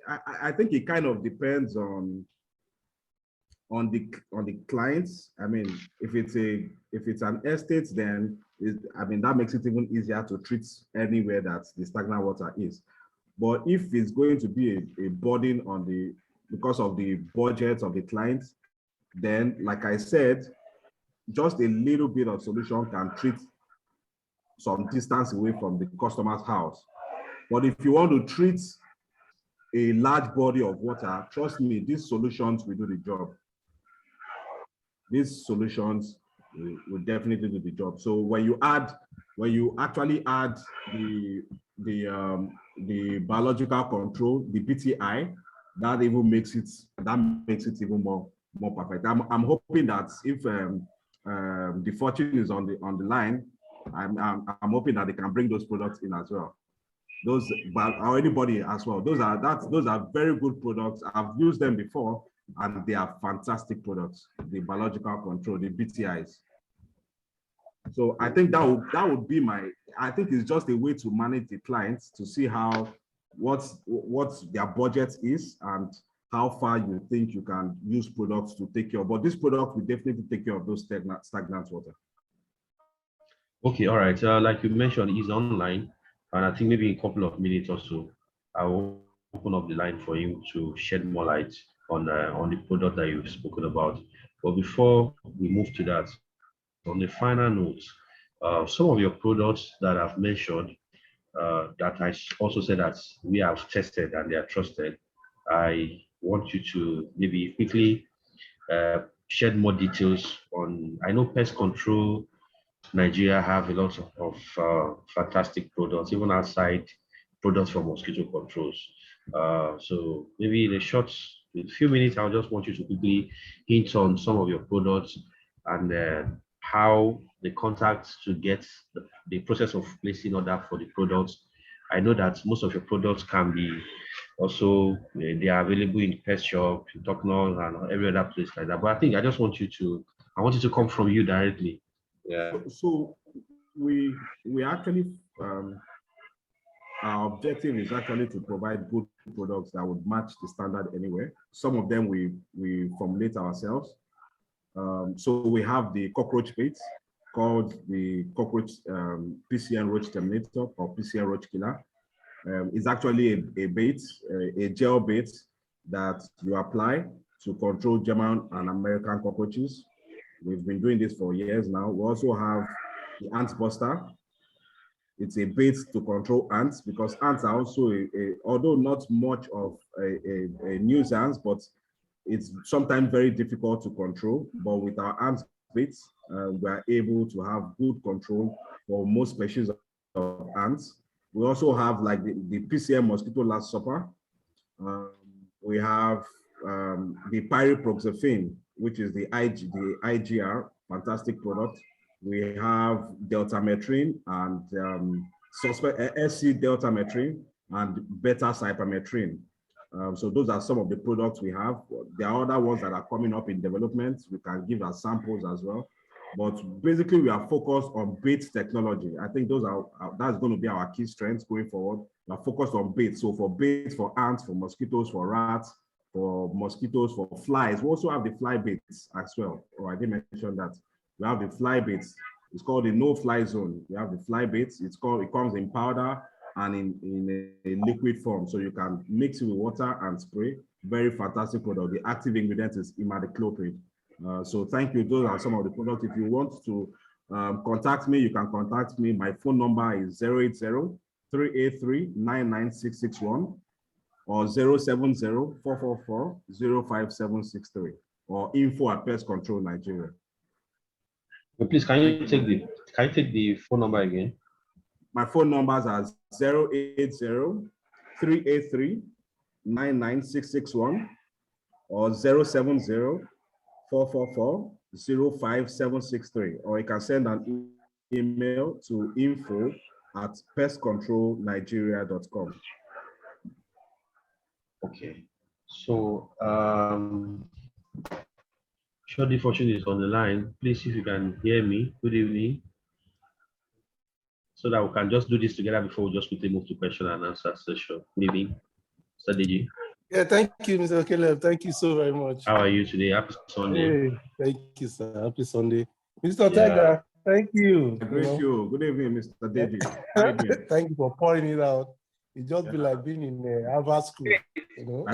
I think it kind of depends on the clients. I mean, if it's an estate, then that makes it even easier to treat anywhere that the stagnant water is. But if it's going to be a burden because of the budget of the clients, then like I said, just a little bit of solution can treat some distance away from the customer's house. But if you want to treat a large body of water, trust me, these solutions will do the job. These solutions will definitely do the job. So when you actually add the biological control, the BTI, that makes it even more perfect. I'm hoping that if the fortune is on the line, I'm hoping that they can bring those products in as well. Or anybody as well. Those are very good products. I've used them before, and they are fantastic products. The biological control, the BTIs. So I think that would be I think it's just a way to manage the clients to see what their budget is and how far you think you can use products to take care of. But this product will definitely take care of those stagnant water. Okay, all right. Like you mentioned, he's online, and I think maybe in a couple of minutes or so, I will open up the line for him to shed more light on the product that you've spoken about. But before we move to that, on the final note, some of your products that I've mentioned, that I also said that we have tested and they are trusted, I want you to maybe quickly shed more details on. I know pest control Nigeria have a lot of fantastic products, even outside products for mosquito controls. So maybe in a few minutes, I just want you to quickly hint on some of your products and how the contact to get the process of placing order for the products. I know that most of your products can be also, they are available in pet shop, in Toknos, and every other place like that. But I think I want you to come from you directly. Yeah. So we actually our objective is actually to provide good products that would match the standard anywhere. Some of them we formulate ourselves. So we have the cockroach bait called the cockroach PCN roach terminator or PCN roach killer. It's actually a bait, a gel bait that you apply to control German and American cockroaches. We've been doing this for years now. We also have the ant buster. It's a bait to control ants because ants are also, although not much of a nuisance, but it's sometimes very difficult to control. But with our ant baits, we are able to have good control for most species of ants. We also have like the PCM mosquito last supper. We have the pyriproxyphene, which is the IGR, fantastic product. We have deltametrin and SC deltametrin and beta cypermetrin. So those are some of the products we have. There are other ones that are coming up in development. We can give as samples as well. But basically, we are focused on bait technology. I think that's going to be our key strengths going forward. We are focused on bait. So for baits, for ants, for mosquitoes, for rats, for mosquitoes, for flies. We also have the fly baits as well. Oh, I didn't mention that. We have the fly baits. It's called the no-fly zone. We have the fly baits. It comes in powder and in a liquid form. So you can mix it with water and spray. Very fantastic product. The active ingredient is imidacloprid. So thank you. Those are some of the products. If you want to contact me, you can contact me. My phone number is 080-383-99661 or 070-444-05763 or info@pestcontrol.Nigeria. Please, can you take the phone number again? My phone numbers are 080-383-99661 or 070-444-05763, or you can send an email to info@pestcontrolnigeria.com. Okay. So, Shorty Fortune is on the line. Please, if you can hear me, good evening. So that we can just do this together before we just quickly move to question and answer session. Good evening, Mr. Deji. Yeah, thank you, Mr. Caleb. Thank you so very much. How are you today? Happy Sunday. Hey, thank you, sir. Happy Sunday. Mr. Tiger, thank you. I greet you. Good evening, Mr. Deji. Thank you for pouring it out. It just be like being in Harvard school, you know.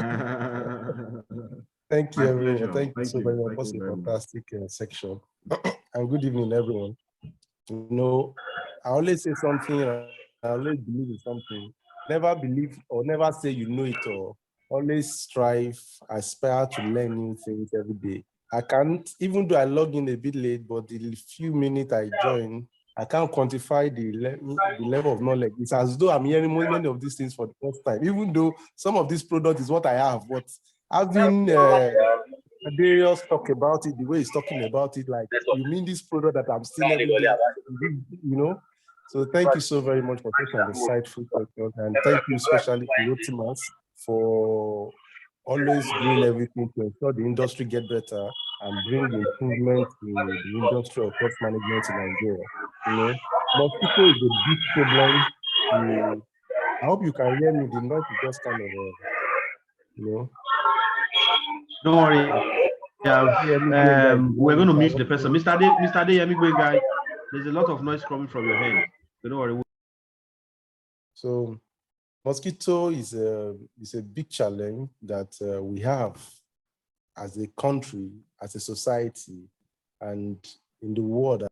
Thank you, everyone. Thank you so very much. That's a fantastic section. And good evening, everyone. You know, I always say something, I always believe in something. Never believe or never say you know it all. Always strive, aspire to learn new things every day. I can't, even though I log in a bit late, but the few minutes I join, I can't quantify the level of knowledge. It's as though I'm hearing many of these things for the first time, even though some of this product is what I have, but having Darius talk about it, the way he's talking about it, like, you mean this product that I'm still every day, you know? So thank you so very much for such an insightful question. And thank you especially to Rotimas for always doing everything to ensure the industry get better and bring improvement in the industry of pest management in Nigeria. You know, mosquito is a big problem. I hope you can hear me. The noise is just kind of, you know. Don't worry. Yeah, we're going to mute the person. Mr. Adeyemi guy, there's a lot of noise coming from your hand. So don't worry. So mosquito is a big challenge that we have as a country, as a society, and in the world.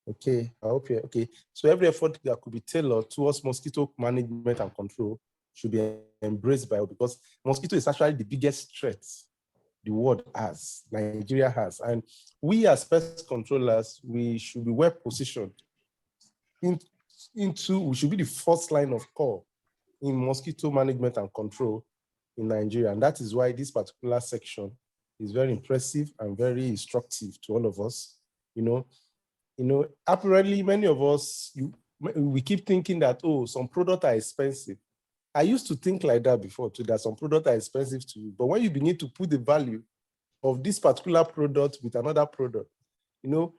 Okay, I hope you're okay. So every effort that could be tailored towards mosquito management and control should be embraced by all, because mosquito is actually the biggest threat the world has, Nigeria has. And we as pest controllers, we should be well positioned we should be the first line of call in mosquito management and control in Nigeria. And that is why this particular section is very impressive and very instructive to all of us. You know, apparently many of us, we keep thinking that, oh, some products are expensive. I used to think like that before too, that some products are expensive to you. But when you begin to put the value of this particular product with another product, you know,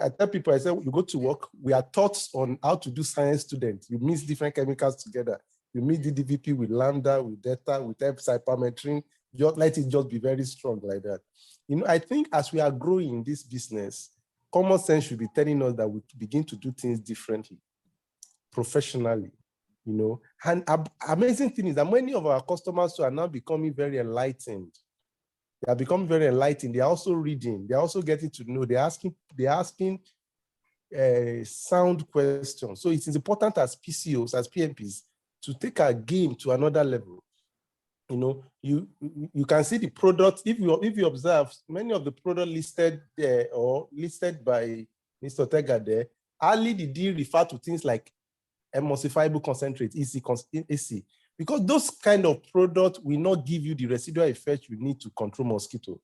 I tell people, I say, you go to work, we are taught on how to do science students. You mix different chemicals together. You mix the DVP with lambda, with delta, with cypermethrin. Just let it just be very strong like that. You know, I think as we are growing in this business, common sense should be telling us that we begin to do things differently, professionally, you know. And amazing thing is that many of our customers who are now becoming very enlightened, they are becoming very enlightened. They are also reading. They are also getting to know. They're asking sound questions. So it is important as PCOs, as PMPs, to take our game to another level. You know, you can see the product. If you observe, many of the products listed there or listed by Mr. Ortega there, hardly did he refer to things like emulsifiable concentrate, AC, because those kind of products will not give you the residual effect you need to control mosquito.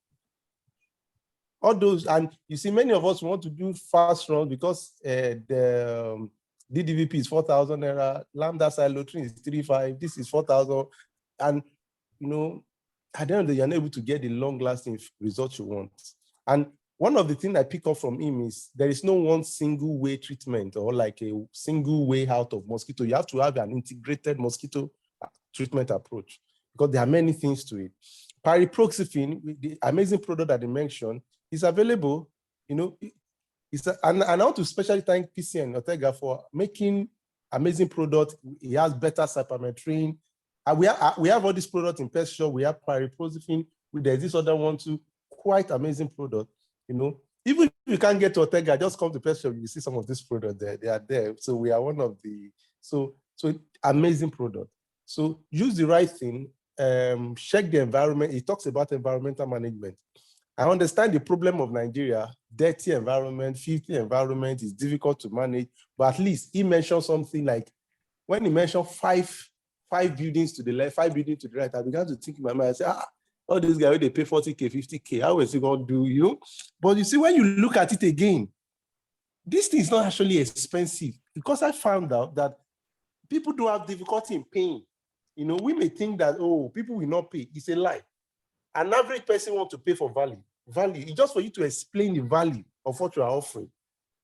All those, and you see, many of us want to do fast runs because the DDVP is 4,000 naira, lambda cylotrine is 3,500, this is 4,000, and you know, at the end of the day, you're not able to get the long-lasting results you want. And one of the things I pick up from him is there is no one single way treatment or like a single way out of mosquito. You have to have an integrated mosquito treatment approach because there are many things to it. Pyriproxyfen, the amazing product that they mentioned, is available. You know, and I want to especially thank PCN Ortega for making amazing product. He has better cypermethrin. We have all these products in pest shop. We have pyriproxyfen. There's this other one too. Quite amazing product. You know, even if you can't get to Ortega, just come to pest shop. You see some of these products there. They are there. So we are one of the so amazing product. So use the right thing. Check the environment. He talks about environmental management. I understand the problem of Nigeria, dirty environment, filthy environment is difficult to manage, but at least he mentioned something like, when he mentioned five buildings to the left, 5 buildings to the right, I began to think in my mind, I said, all these guys, they pay 40K, 50K, how is he going to do, you know? But you see, when you look at it again, this thing is not actually expensive because I found out that people don't have difficulty in paying. You know, we may think that, oh, people will not pay. It's a lie. An average person wants to pay for value. Value is just for you to explain the value of what you are offering.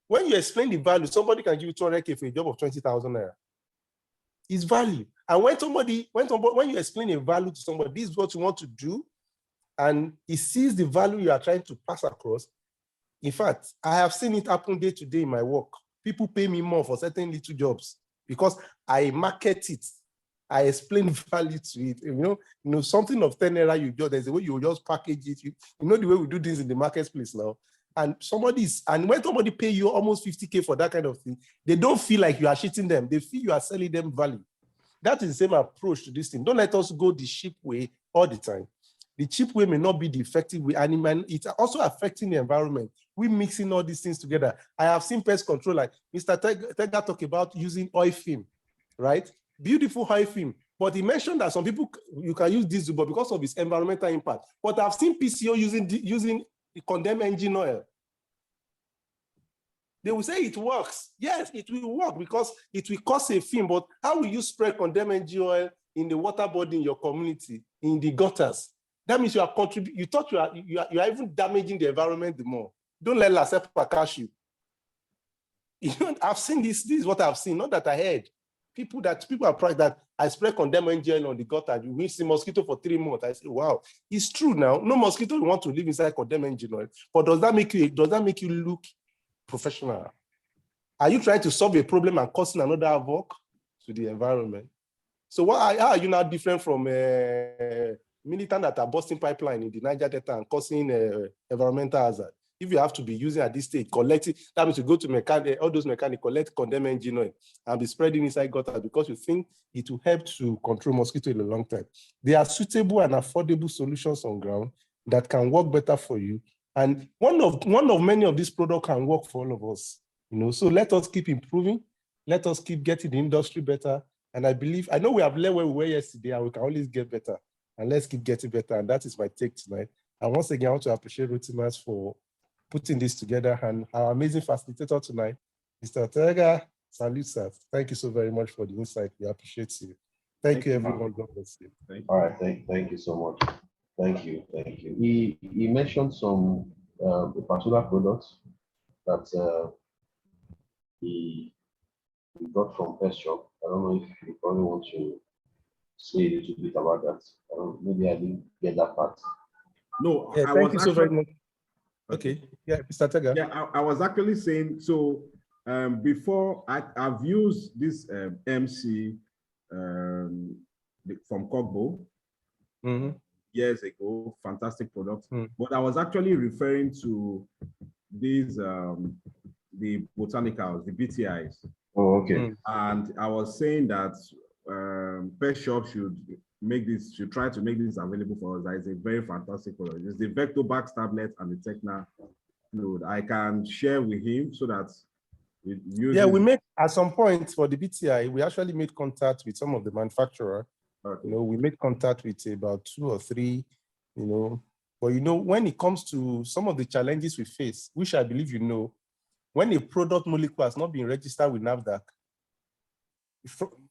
When you explain the value, somebody can give you 200K for a job of 20,000 naira. It's value. And when you explain a value to somebody, this is what you want to do, and he sees the value you are trying to pass across. In fact, I have seen it happen day to day in my work. People pay me more for certain little jobs because I market it. I explain value to it. You know, something of 10 naira, there's a way you just package it. You know the way we do things in the marketplace now. And when somebody pay you almost 50K for that kind of thing, they don't feel like you are cheating them. They feel you are selling them value. That is the same approach to this thing. Don't let us go the cheap way all the time. The cheap way may not be the effective way, and it's also affecting the environment. We're mixing all these things together. I have seen pest control, like Mr. Tega talk about using oil film, right? Beautiful oil film. But he mentioned that some people, you can use diesel, but because of its environmental impact. But I've seen PCO using the condemned engine oil. They will say it works. Yes, it will work because it will cause a film, but how will you spread condemned engine oil in the water body in your community, in the gutters? That means you are contributing. You thought you are even damaging the environment the more. Don't let Lasepa catch you. You know, I've seen this. This is what I've seen. Not that I heard. People are proud that I spray condemned engine on the gutter. You will see mosquito for 3 months. I say, wow, it's true now. No mosquito want to live inside condemned engine oil. But does that make you look professional? Are you trying to solve a problem and causing another havoc to the environment? So how are you now different from militant that are busting pipeline in the Niger Delta and causing environmental hazard? If you have to be using at this stage, collecting, that means you go to all those mechanics, collect condemned engine oil and be spreading inside gutter because you think it will help to control mosquito in the long term. There are suitable and affordable solutions on ground that can work better for you. And one of many of these products can work for all of us. You know, so let us keep improving. Let us keep getting the industry better. And I know we have left where we were yesterday and we can always get better. And let's keep getting better. And that is my take tonight. And once again, I want to appreciate Rutimas for putting this together and our amazing facilitator tonight, Mr. Ortega. Salute, sir. Thank you so very much for the insight. We appreciate you. Thank you, everyone. God bless you. All right. Thank you so much. Thank you. He mentioned some particular products that he got from Pest Shop. I don't know if you probably want to say a little bit about that. Maybe I didn't get that part. No, yeah, thank you so very much. Okay, yeah, Mr. Tega. Yeah, I was actually saying, so before I've used this MC from Cogbo years ago, fantastic product. But I was actually referring to these, the botanicals, the BTIs. Oh, okay. And I was saying that Pest Shop should try to make this available for us. That is a very fantastic product. It's the Vectobax tablet and the Techna fluid. I can share with him so that yeah, we make at some point for the BTI, we actually made contact with some of the manufacturer. Okay. You know, we made contact with about 2 or 3, you know. But you know, when it comes to some of the challenges we face, which I believe you know, when a product molecule has not been registered with NAFDAC,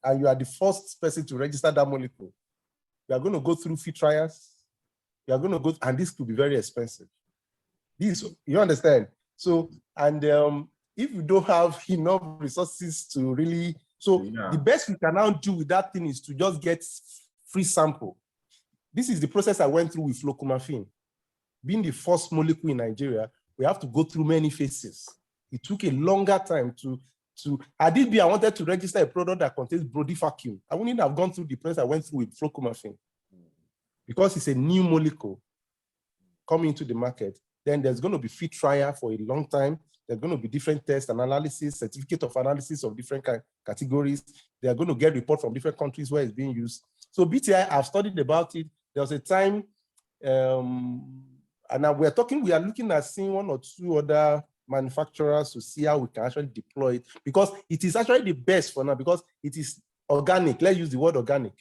and you are the first person to register that molecule, you are going to go through field trials. You are going to go, and this could be very expensive. This, you understand? So, and if you don't have enough resources to really, so the best we can now do with that thing is to just get free sample. This is the process I went through with flucomafin. Being the first molecule in Nigeria, we have to go through many phases. It took a longer time to had it been I wanted to register a product that contains brodifacium, I wouldn't have gone through the process I went through with flucomafin. Because it's a new molecule coming into the market, then there's going to be field trial for a long time. There's going to be different tests and analysis, certificate of analysis of different categories. They are going to get reports from different countries where it's being used. So BTI, I've studied about it. There was a time, and now we are looking at seeing 1 or 2 other manufacturers to see how we can actually deploy it, because it is actually the best for now, because it is organic. Let's use the word organic.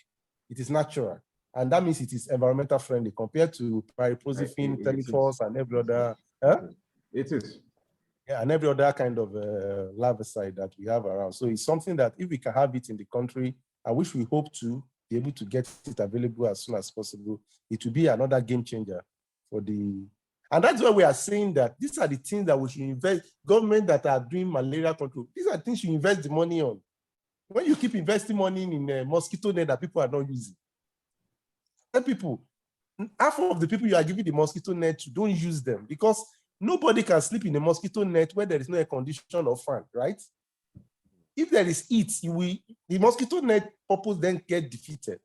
It is natural. And that means it is environmental friendly compared to pyroposifin, telephos, and every other. It is. Yeah, and every other kind of larvicide that we have around. So it's something that if we can have it in the country, and which we hope to be able to get it available as soon as possible, it will be another game changer for the. And that's why we are saying that these are the things that we should invest. Government that are doing malaria control, these are things you invest the money on. When you keep investing money in a mosquito net that people are not using, tell people, half of the people you are giving the mosquito net to don't use them, because nobody can sleep in a mosquito net where there is no air condition or fan, right? If there is heat, the mosquito net purpose then get defeated.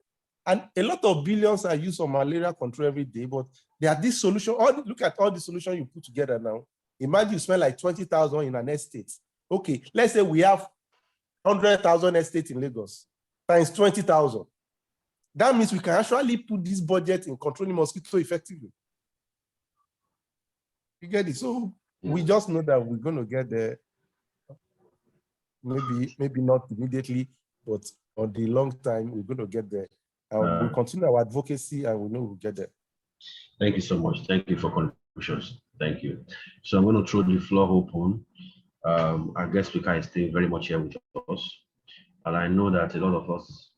And a lot of billions are used for malaria control every day, but there are this solution. Look at all the solutions you put together now. Imagine you spend like 20,000 in an estate. Okay, let's say we have 100,000 estates in Lagos times 20,000. That means we can actually put this budget in controlling mosquito effectively. You get it? So we just know that we're going to get there. Maybe not immediately, but on the long time, we're going to get there. And we'll continue our advocacy, and we know we'll get there. Thank you so much. Thank you for contributions. Thank you. So I'm going to throw the floor open. Our guest speaker is still very much here with us. And I know that a lot of us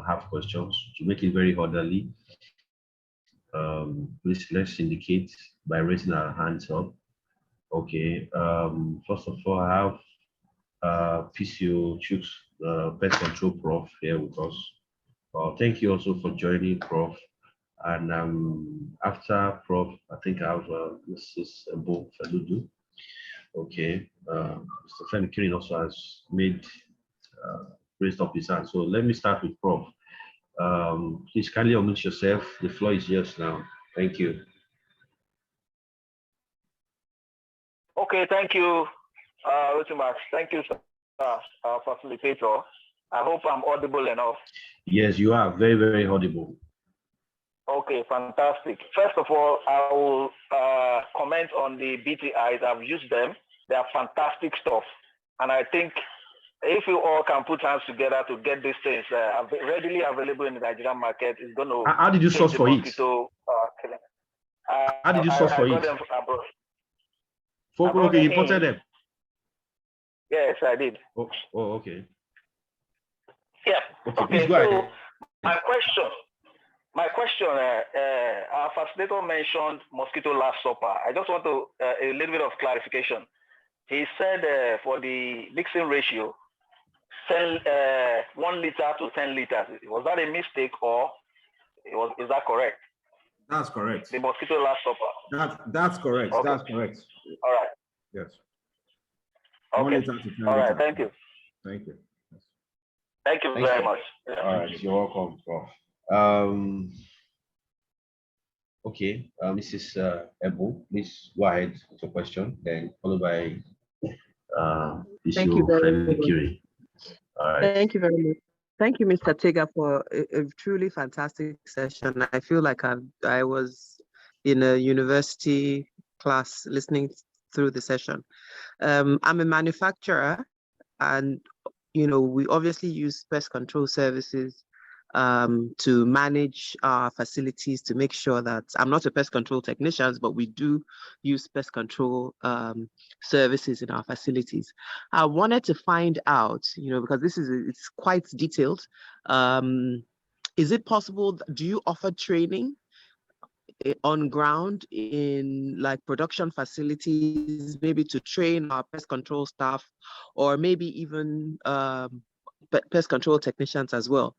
have questions. To make it very orderly, please let's indicate by raising our hands up. Okay. First of all, I have PCO Chooks, Pest Control Prof here with us. Thank you also for joining, Prof. And after Prof, I think I have Mrs. Bo Feludu. Okay. Mr. Femi Kirin also has raised up his hand. So let me start with Prof. Please kindly unmute yourself. The floor is yours now. Thank you. Okay, thank you, Rotimax. Thank you, facilitator. I hope I'm audible enough. Yes, you are very, very audible. Okay, fantastic. First of all, I will comment on the BTIs. I've used them. They are fantastic stuff. And I think if you all can put hands together to get these things readily available in the Nigerian market, it's going to. How did you source for it? How did you source for it? Okay, you imported them. Yes, I did. Oh, okay. Yeah. Okay, please go ahead. My question, our facilitator mentioned mosquito last supper. I just want to a little bit of clarification. he said for the mixing ratio, 1 liter to 10 liters. Was that a mistake, or is that correct? That's correct. The mosquito last supper. That's correct. Okay. That's correct. All right. Yes. Okay. 1 liter to 10 All right. liters. Thank you. Thank you. Yes. Thank you Thanks, very sir. much. Yeah. All right, you're welcome, Prof. Okay, Mrs. Ebo, please go ahead with your question, then followed by Thank you very much. Curie. All right. Thank you very much. Thank you, Mr. Tega, for a truly fantastic session. I feel like I was in a university class listening through the session. I'm a manufacturer, and we obviously use pest control services to manage our facilities, to make sure that I'm not a pest control technician, but we do use pest control services in our facilities. I wanted to find out, because it's quite detailed. Is it possible, do you offer training on ground in like production facilities, maybe to train our pest control staff, or maybe even pest control technicians as well,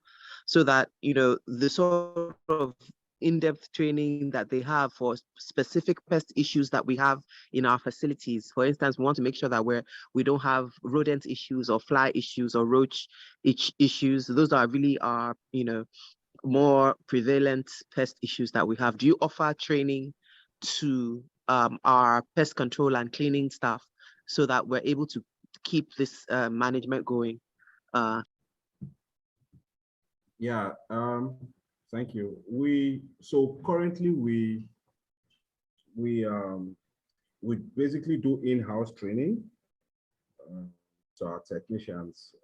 so that the sort of in-depth training that they have for specific pest issues that we have in our facilities? For instance, we want to make sure that we don't have rodent issues or fly issues or roach issues. Those are really our more prevalent pest issues that we have. Do you offer training to our pest control and cleaning staff so that we're able to keep this management going? Yeah, thank you. So currently we basically do in-house training to our technicians.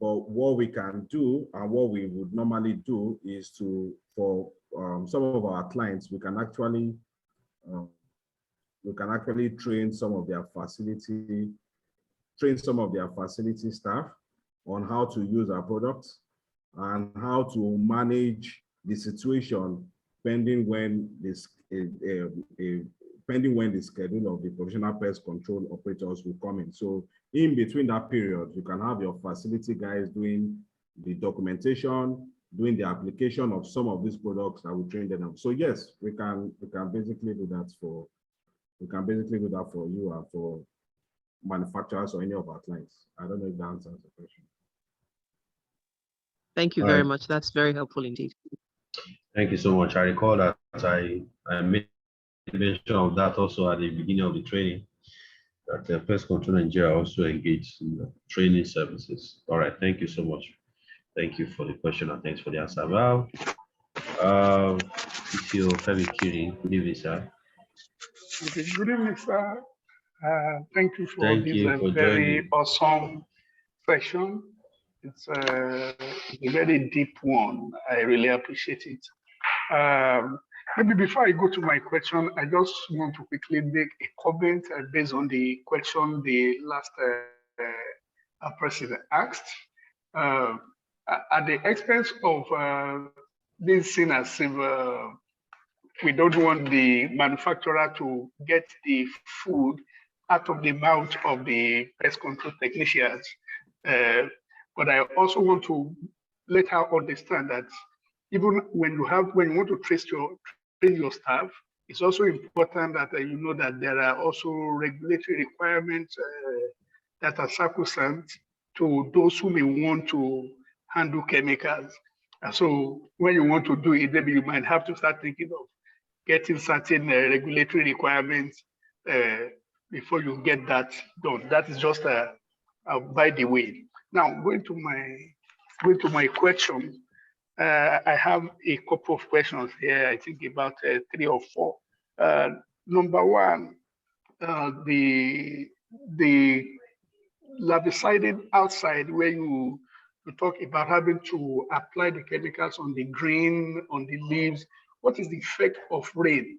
But what we can do and what we would normally do is for some of our clients, we can actually train some of their facility staff on how to use our products and how to manage the situation pending when the schedule of the professional pest control operators will come in. So in between that period, you can have your facility guys doing the documentation, doing the application of some of these products that we train them on. So yes, we can basically do that for you and for manufacturers or any of our clients. I don't know if that answers the question. Thank you very much. That's very helpful indeed. Thank you so much. I recall that I made mention of that also at the beginning of the training, that the pest control Nigeria also engaged in the training services. All right, thank you so much. Thank you for the question and thanks for the answer. Well, good evening, sir. Good evening, sir. Thank you for this very awesome session. It's a very deep one. I really appreciate it. Maybe before I go to my question, I just want to quickly make a comment based on the question the last president asked. At the expense of being seen as if we don't want the manufacturer to get the food out of the mouth of the pest control technicians. But I also want to let her understand that even when you want to train your staff, it's also important that you know that there are also regulatory requirements that are sacrosanct to those who may want to handle chemicals. And so when you want to do it, maybe you might have to start thinking of getting certain regulatory requirements before you get that done. That is just by the way. Now, going to my question, I have a couple of questions here. I think about 3 or 4. Number one, the larvicided outside, where you talk about having to apply the chemicals on the green, on the leaves. What is the effect of rain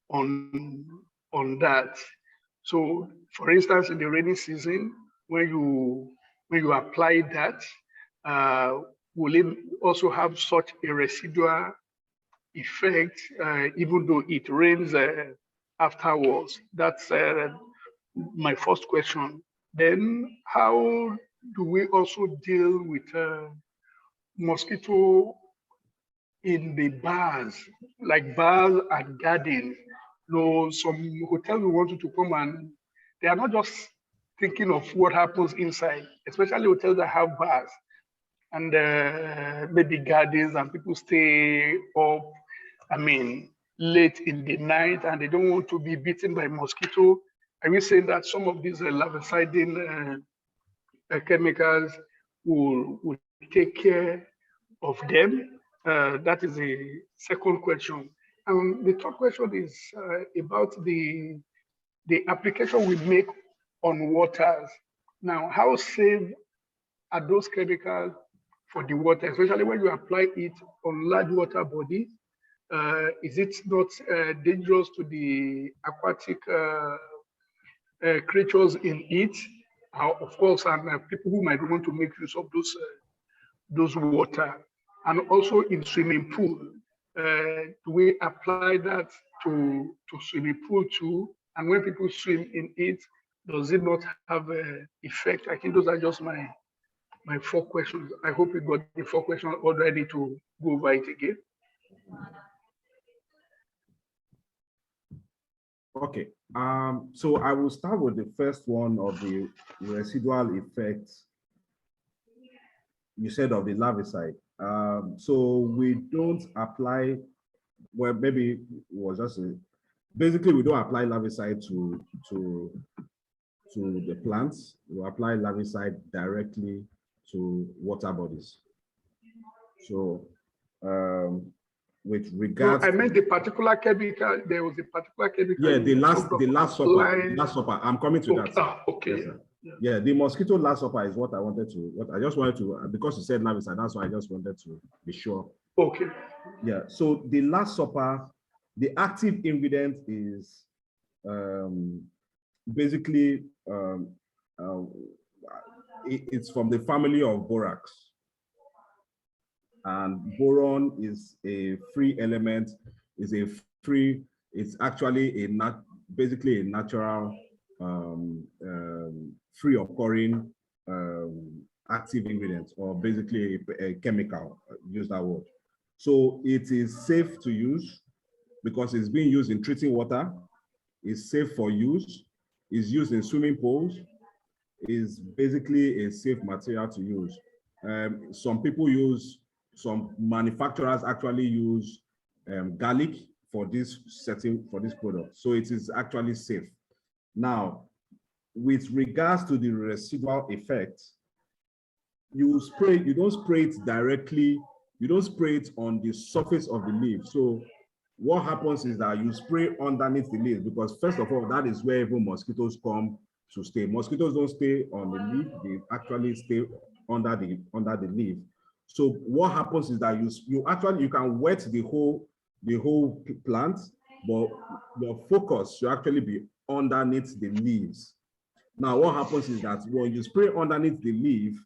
on that? So, for instance, in the rainy season, when you apply that, will it also have such a residual effect, even though it rains afterwards? That's my first question. Then how do we also deal with mosquito in the bars, like bars and gardens? Some hotels we want you to come, and they are not just thinking of what happens inside, especially hotels that have bars and maybe gardens, and people stay up, late in the night, and they don't want to be bitten by mosquito. Are we saying that some of these larvicidin chemicals will take care of them? That is the second question. And the third question is about the application we make on waters. Now, how safe are those chemicals for the water, especially when you apply it on large water bodies? Is it not dangerous to the aquatic creatures in it? Of course, and people who might want to make use of those water. And also in swimming pool, do we apply that to swimming pool too? And when people swim in it, does it not have an effect? I think those are just my 4 questions. I hope you got the 4 questions already to go over it again. Okay, so I will start with the first one of the residual effects. You said of the larvicide. So we don't apply, well, maybe it was just basically we don't apply larvicide to the plants. We apply larvicide directly to water bodies. So with regards, no, I meant the particular chemical. There was a particular chemical. Yeah, the last supper. I'm coming to that. Okay. Yes, yeah, the mosquito last supper is what I wanted to. What I just wanted to, because you said larvicide, that's why I just wanted to be sure. Okay. Yeah. So the last supper, the active ingredient is basically it's from the family of borax. And boron is a free element, it's actually basically a natural, free occurring active ingredient, or basically a chemical, use that word. So it is safe to use because it's being used in treating water, it's safe for use, it's used in swimming pools, is basically a safe material to use. Some manufacturers actually use garlic for this product. So it is actually safe. Now, with regards to the residual effect, you don't spray it directly, you don't spray it on the surface of the leaf. So what happens is that you spray underneath the leaf, because first of all, that is where even mosquitoes come to stay. Mosquitoes don't stay on the leaf, they actually stay under the leaf. So what happens is that you can wet the whole plant, but your focus should actually be underneath the leaves. Now, what happens is that when you spray underneath the leaf,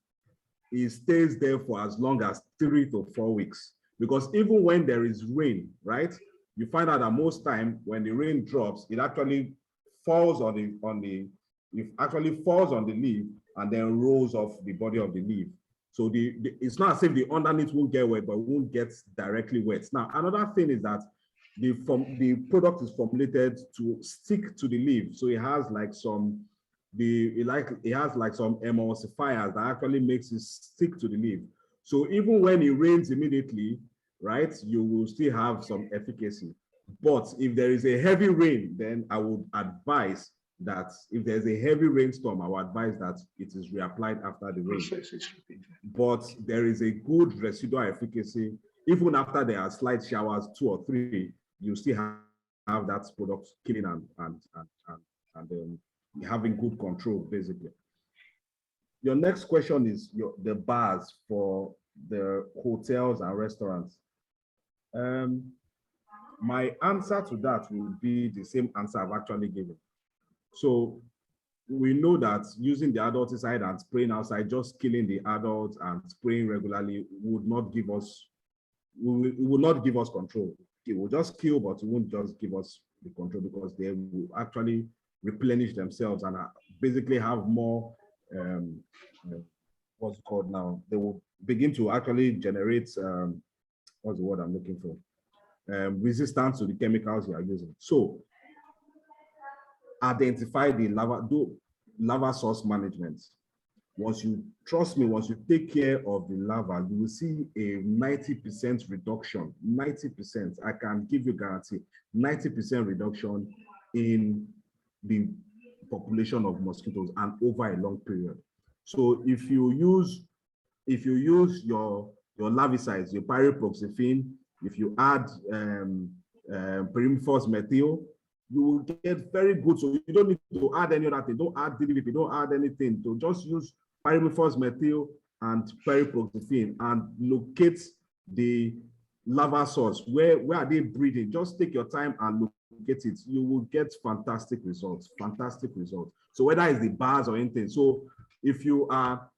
it stays there for as long as 3 to 4 weeks. Because even when there is rain, right, you find out that most time when the rain drops, it actually falls on the leaf and then rolls off the body of the leaf. So it's not as if the underneath won't get wet, but it won't get directly wet. Now, another thing is that the product is formulated to stick to the leaf. So it has like some emulsifiers that actually makes it stick to the leaf. So even when it rains immediately, right, you will still have some efficacy. But if there is a heavy rain, then I would advise that if there's a heavy rainstorm, I would advise that it is reapplied after the rain. But there is a good residual efficacy. Even after there are slight showers, 2 or 3, you still have that product killing and having good control, basically. Your next question is the bars for the hotels and restaurants. My answer to that will be the same answer I've actually given. So we know that using the adulticide and spraying outside, just killing the adults and spraying regularly would not give us control. It will just kill, but it won't just give us the control, because they will actually replenish themselves and basically have more, what's it called now? They will begin to actually generate, what's the word I'm looking for? Resistance to the chemicals you are using. So identify the larva, do larva source management. Once you, trust me, once you take care of the larva, you will see a 90% reduction, 90%, I can give you guarantee, 90% reduction in the population of mosquitoes and over a long period. So if you use your larvicides, your pyriproxyphene, if you add pyrimidine methyl, you will get very good. So you don't need to add any other thing. Don't add DDP, don't add anything. To just use pyrimidine methyl and pyriproxyphene and locate the larva source. Where are they breeding? Just take your time and locate it. You will get fantastic results. Fantastic results. So whether it's the bars or anything. So if you are,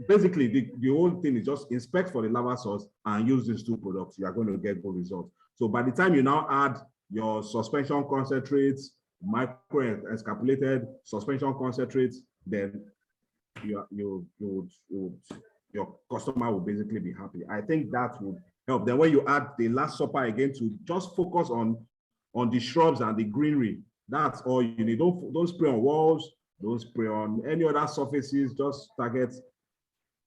basically the whole thing is just inspect for the larva source and use these two products, you are going to get good results. So by the time you now add your suspension concentrates, micro encapsulated suspension concentrates, then your customer will basically be happy. I think that would help. Then when you add the Last Supper again, to just focus on the shrubs and the greenery, that's all you need. Don't spray on walls, don't spray on any other surfaces, just target,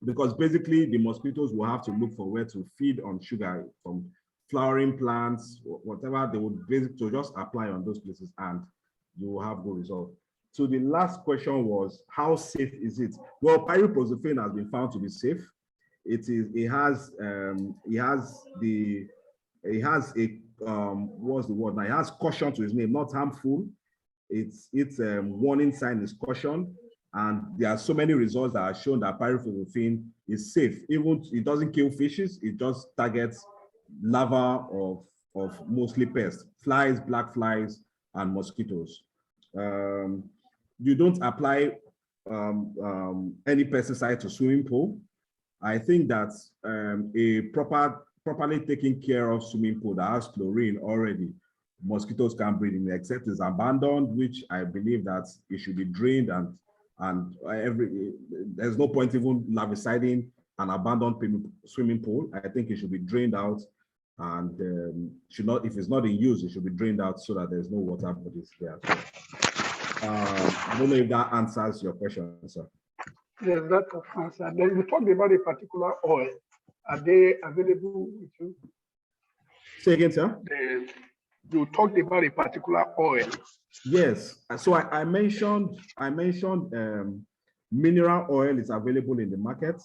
because basically the mosquitoes will have to look for where to feed on sugar from flowering plants, whatever they would basically just apply on those places and you will have good results. So the last question was, how safe is it? Well, pyriproxyphene has been found to be safe. It has what's the word now? It has caution to its name, not harmful. Its warning sign is caution, and there are so many results that are shown that pyriproxyphene is safe. Even it doesn't kill fishes, it just targets larvae of mostly pests, flies, black flies, and mosquitoes. You don't apply any pesticide to swimming pool. I think that a properly taken care of swimming pool that has chlorine already, mosquitoes can breed in, except it's abandoned, which I believe that it should be drained, and there's no point even larviciding an abandoned swimming pool. I think it should be drained out, and should not, if it's not in use, it should be drained out so that there's no water bodies there. So, I don't know if that answers your question, sir. Yes, that answers. Then you talked about a particular oil. Are they available with you? Say again, sir. You talked about a particular oil. Yes. So I mentioned mineral oil is available in the market.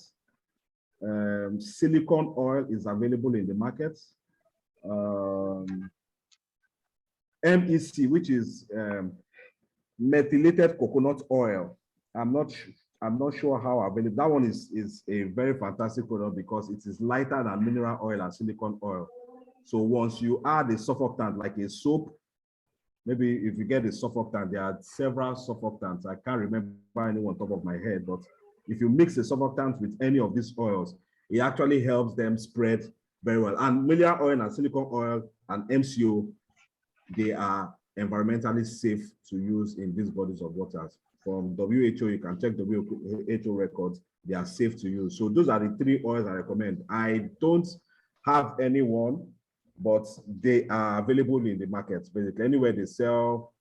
Silicone oil is available in the market. MEC, which is methylated coconut oil. I'm not sure how available. That one is a very fantastic product because it is lighter than mineral oil and silicone oil. So once you add a surfactant like a soap, maybe if you get a surfactant, there are several surfactants. I can't remember any on top of my head, but if you mix a surfactant with any of these oils, it actually helps them spread very well. And mineral oil and silicone oil and MCO, they are environmentally safe to use in these bodies of waters. From WHO, you can check WHO records, they are safe to use. So those are the three oils I recommend. I don't have any one, but they are available in the markets. Basically, anywhere they sell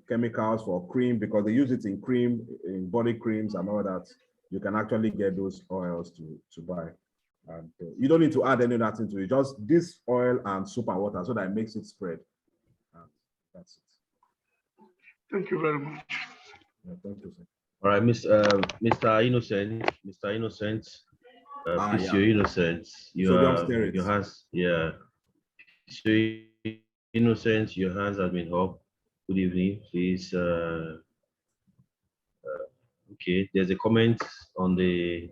chemicals for cream, because they use it in cream, in body creams and all that, you can actually get those oils to buy. And you don't need to add any of that into it, just this oil and soap and water so that it makes it spread. That's it. Thank you very much. Yeah, thank you, sir. All right, Mr. Innocent, please, yeah. your Innocence, your hands, yeah. So Innocence, your hands have been up. Good evening, please. Okay, there's a comment on the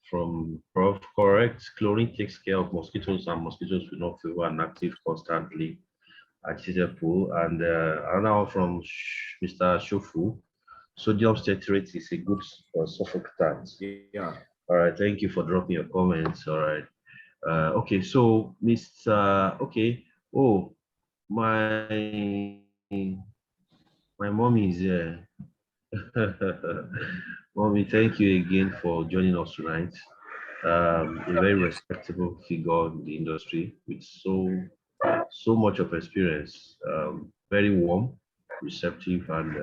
from Prof. Correct. Chlorine takes care of mosquitoes, and mosquitoes will not fever and active constantly at the pool. And now from Mr. Shofu, sodium citrate is a good surfactant. Yeah. All right, thank you for dropping your comments. All right. Okay, so Mr. Okay. Oh, my My mommy is here. Mommy, thank you again for joining us tonight. A very respectable figure in the industry with so much of experience. Very warm, receptive, and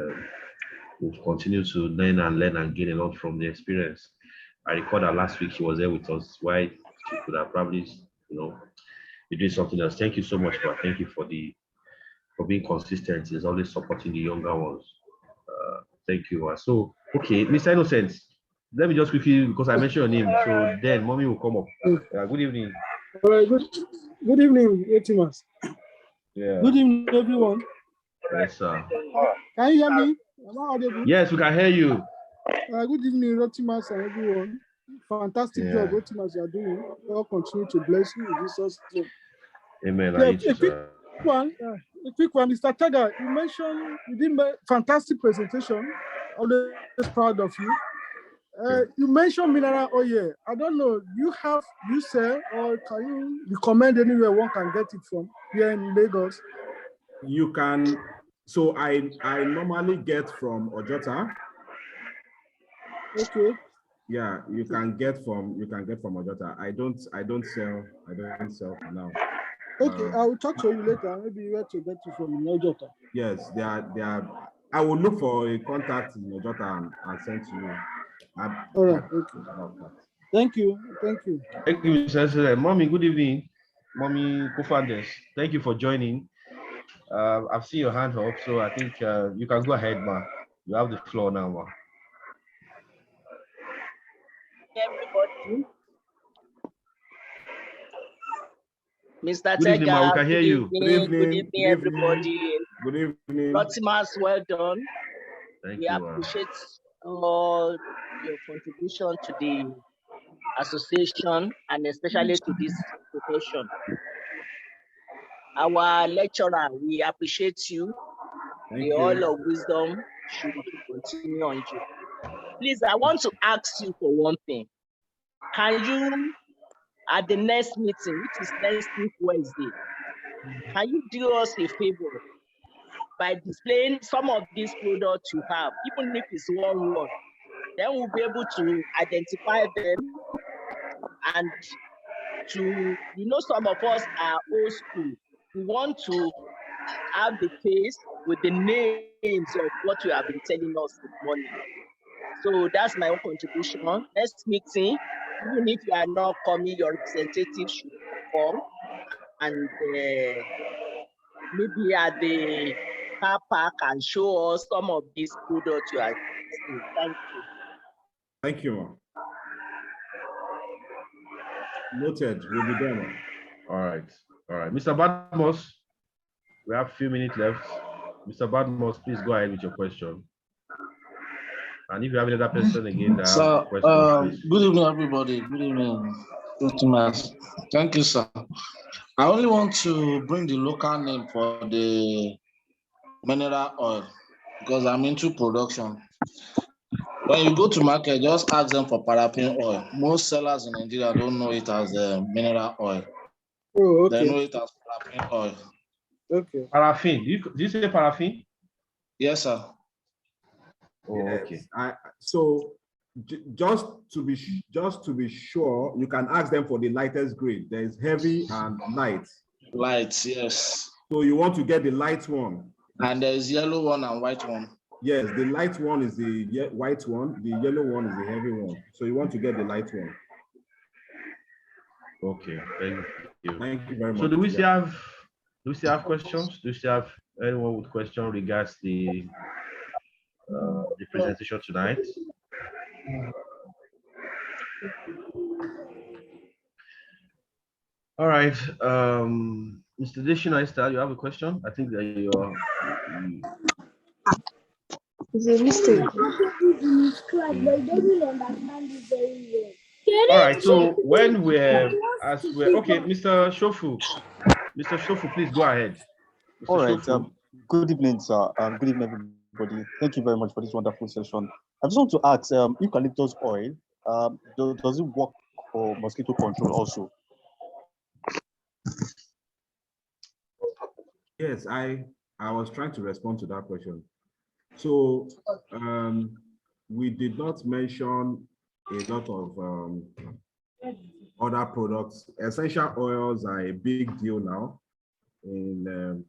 we've continued to learn and gain a lot from the experience. I recall that last week she was there with us. Why she could have probably, be doing something else. Thank you so much, but thank you for being consistent. Is always supporting the younger ones. Thank you. So, okay, Mr. Innocent, let me just quickly, because I mentioned your name, so then mommy will come up. Good evening. All right, good evening, Etimas. Yeah. Good evening, everyone. Yes, sir. Can you hear me? Am I audible? Yes, we can hear you. Good evening, Rotimas and everyone. Fantastic job, Rotimas, you are doing. God continue to bless you in Jesus' name. Amen. Yeah, a quick one, Mr. Tega, you mentioned you did a fantastic presentation. Always proud of you. You mentioned mineral oil. I don't know, you sell or can you recommend anywhere one can get it from here in Lagos? You can. So I normally get from Ojota. Okay. Yeah, you can get from Ojota. I don't sell for now. Okay, I will talk to you later. Maybe where to get you from Ojota. Yes, they are. I will look for a contact in Ojota and send to you. All right. Okay. Thank you. Thank you, Mr. Mommy, good evening. Mommy co-founders, thank you for joining. I've seen your hand up, so I think you can go ahead, ma. You have the floor now, ma. Everybody. Mr. Good evening, ma. We can hear you. Good evening, everybody. Good evening. Rotimas, well done. Thank we you. Appreciate all your contribution to the association and especially to this profession. Our lecturer, we appreciate you. The oil of wisdom should continue on you. Please, I want to ask you for one thing. Can you, at the next meeting, which is next week Wednesday, can you do us a favor by displaying some of these products you have, even if it's one, then we'll be able to identify them and some of us are old school. We want to have the face with the names of what you have been telling us this morning. So that's my own contribution. Next meeting, even if you are not coming, your representative should come and maybe at the car park and show us some of these products you are seeing. Thank you. Thank you, ma'am. Noted. We'll be there, ma'am. All right. Mr. Badmos, we have a few minutes left. Mr. Badmos, please go ahead with your question. And if you have another person again that have a question, good evening, everybody. Good evening, Thomas. Thank you, sir. I only want to bring the local name for the mineral oil because I'm into production. When you go to market, just ask them for paraffin oil. Most sellers in Nigeria don't know it as mineral oil. Oh, okay. They know it as paraffin oil. Okay. Paraffin. Did you say paraffin? Yes, sir. Oh, okay. So just to be sure, you can ask them for the lightest grade. There is heavy and light. Light, yes. So you want to get the light one. And there is yellow one and white one. Yes, the light one is the white one. The yellow one is the heavy one. So you want to get the light one. Okay, thank you. Thank you very much. So do we still have questions? Do we still have anyone with question regards the presentation tonight? All right, Mr. Deshina, you have a question? I think that you're. It's a mistake. All right, so when okay, Mr. Shofu, please go ahead. Mr. All right. Shofu. Good evening, sir. Good evening, everybody. Thank you very much for this wonderful session. I just want to ask, eucalyptus oil, does it work for mosquito control also? Yes, I was trying to respond to that question. So we did not mention a lot of other products. Essential oils are a big deal now in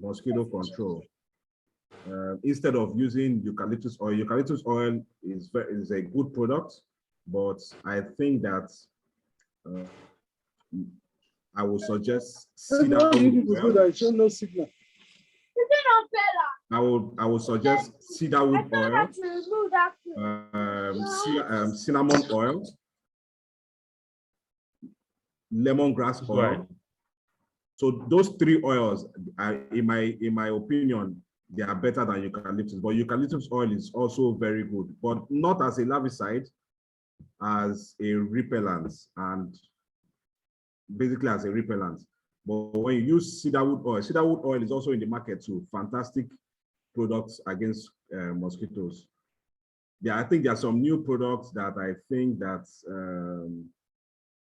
mosquito control. Instead of using eucalyptus oil is a good product, but I think that I would suggest cedarwood oil. I would suggest cedarwood oil, cinnamon oil, lemongrass oil. So those three oils, in my opinion, they are better than eucalyptus. But eucalyptus oil is also very good, but not as a larvicide, as a repellent, and basically as a repellent. But when you use cedarwood oil is also in the market too. Fantastic products against mosquitoes. Yeah, I think there are some new products that I think that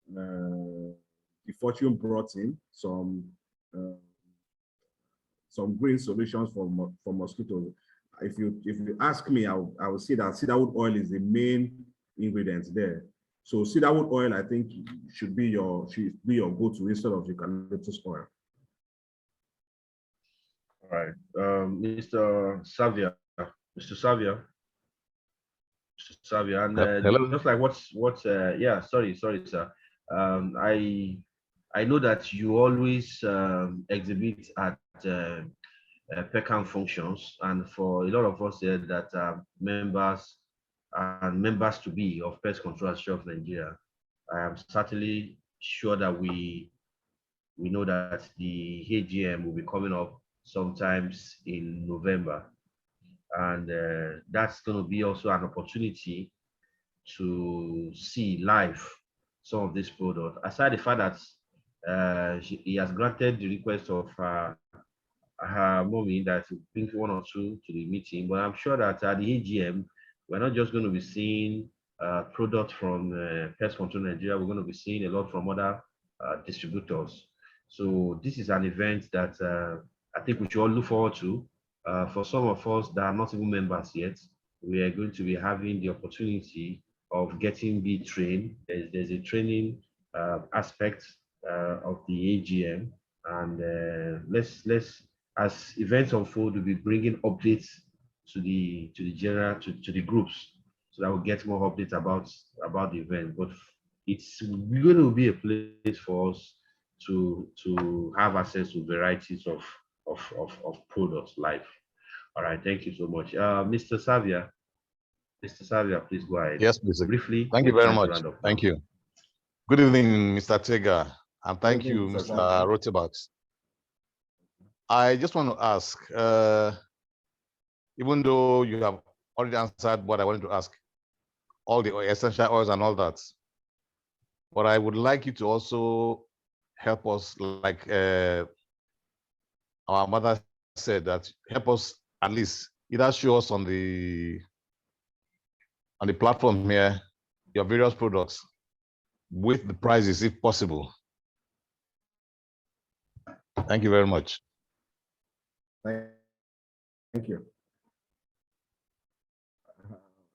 the Fortune brought in some green solutions for mosquitoes. If you ask me, I would say that cedarwood oil is the main ingredient there. So cedarwood oil, I think, should be your go-to instead of eucalyptus oil. All right, Mr. Savia, and just like yeah, sorry, sir. I know that you always exhibit at PECAM functions, and for a lot of us here that are members and members to be of Pest Control Association of Nigeria, I am certainly sure that we know that the AGM will be coming up sometimes in November, and that's going to be also an opportunity to see live some of this product. Aside the fact that he has granted the request of her mommy that to bring one or two to the meeting, but I'm sure that at the AGM, we're not just going to be seeing product from Pest Control Nigeria, we're going to be seeing a lot from other distributors. So this is an event that I think we should all look forward to. For some of us that are not even members yet, we are going to be having the opportunity of getting be trained. There's a training aspect of the AGM, and let's as events unfold, we'll be bringing updates to the general to the groups, so that we'll get more updates about the event. But it's going to be a place for us to have access to varieties of products live. All right, thank you so much. Mr. Savia, please go ahead. Yes, please. Briefly. Thank you very much. Thank you. Good evening, Mr. Tega, and thank you, Mr. Rotebax. I just want to ask, even though you have already answered what I wanted to ask, all the essential oils and all that, but I would like you to also help us, like our mother said, that help us at least either show us on the platform here your various products with the prices if possible. Thank you very much. Thank you.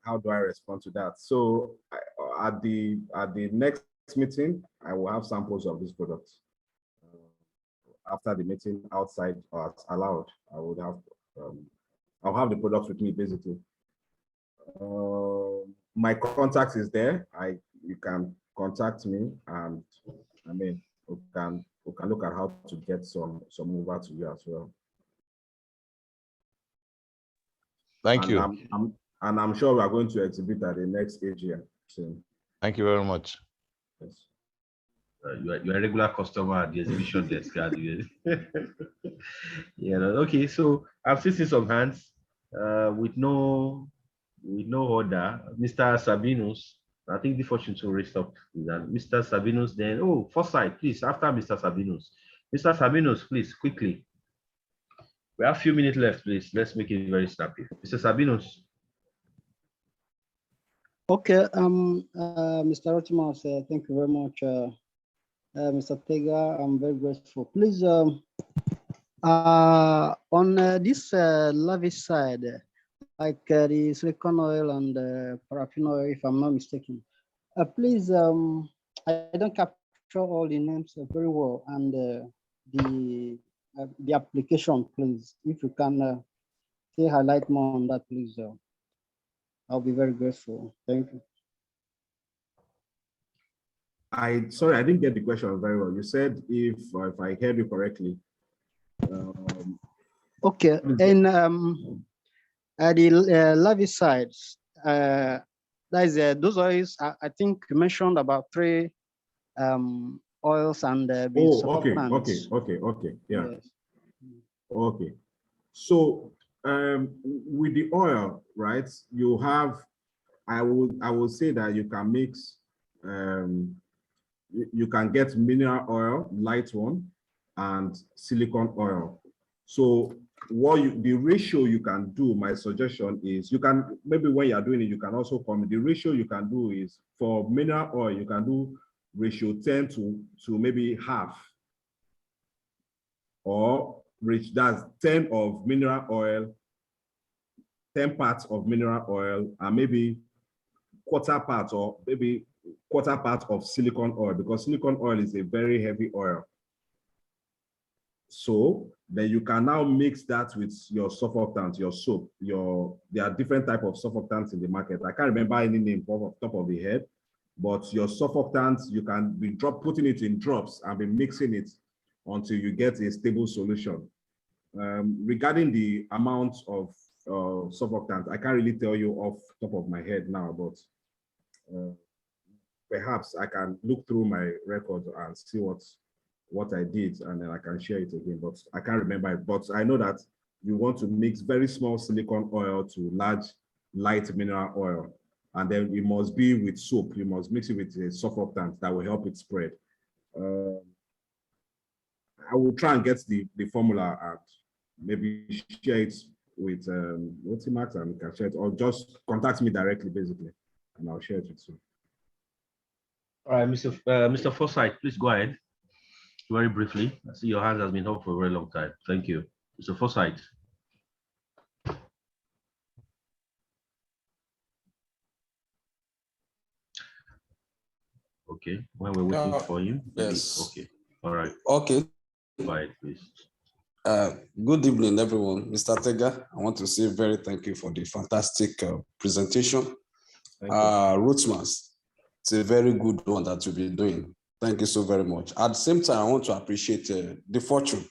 How do I respond to that? So at the next meeting, I will have samples of these products. After the meeting, outside or allowed, I would have I'll have the products with me basically. My contact is there. You can contact me, and I mean we can look at how to get some over to you as well. Thank you. I'm sure we are going to exhibit at the next AGM soon. Thank you very much. Yes. You're a regular customer at the exhibition desk. Yeah. Okay. So I've seen some hands with no order. Mr. Sabinus, I think the fortune to raise up with that. Mr. Sabinus, then Forsyth, please. After Mr. Sabinus, please quickly. We have a few minutes left, please. Let's make it very snappy. Mr. Sabinus. Okay, Mr. Rotimas, thank you very much. Mr. Tega, I'm very grateful. Please, on this lavish side, like the silicone oil and paraffin oil, if I'm not mistaken. Please, I don't capture all the names very well, and the application, please. If you can say highlight more on that, please. I'll be very grateful. Thank you. Sorry, I didn't get the question very well. You said if I heard you correctly. Okay, in the larvicides, that is those oils. I think you mentioned about 3 oils and okay, yeah. Yes. Okay, so with the oil, right? You have, I would say that you can mix. You can get mineral oil, light one, and silicone oil. So the ratio you can do, my suggestion is, you can, maybe when you're doing it, you can also comment. The ratio you can do is, for mineral oil, you can do ratio 10 to maybe half, or that's 10 of mineral oil, 10 parts of mineral oil, and maybe quarter part, or maybe quarter part of silicone oil, because silicone oil is a very heavy oil. So then you can now mix that with your surfactant, your soap, there are different types of surfactants in the market. I can't remember any name off the top of the head, but your surfactants, you can be putting it in drops and be mixing it until you get a stable solution. Regarding the amount of surfactant, I can't really tell you off the top of my head now, but perhaps I can look through my record and see what I did, and then I can share it again, but I can't remember it. But I know that you want to mix very small silicone oil to large, light mineral oil, and then it must be with soap. You must mix it with a surfactant that will help it spread. I will try and get the formula and maybe share it with Max, and we can share it, or just contact me directly, basically, and I'll share it with you. All right, Mr. Forsyth, please go ahead. Very briefly. I see your hand has been up for a very long time. Thank you. Mr. Forsyth. Okay, when we're waiting for you. Yes. Okay. All right. Okay. Go ahead, please. Good evening, everyone. Mr. Tega, I want to say very thank you for the fantastic presentation. Rootsmans, it's a very good one that you've been doing. Thank you so very much. At the same time, I want to appreciate the fortune.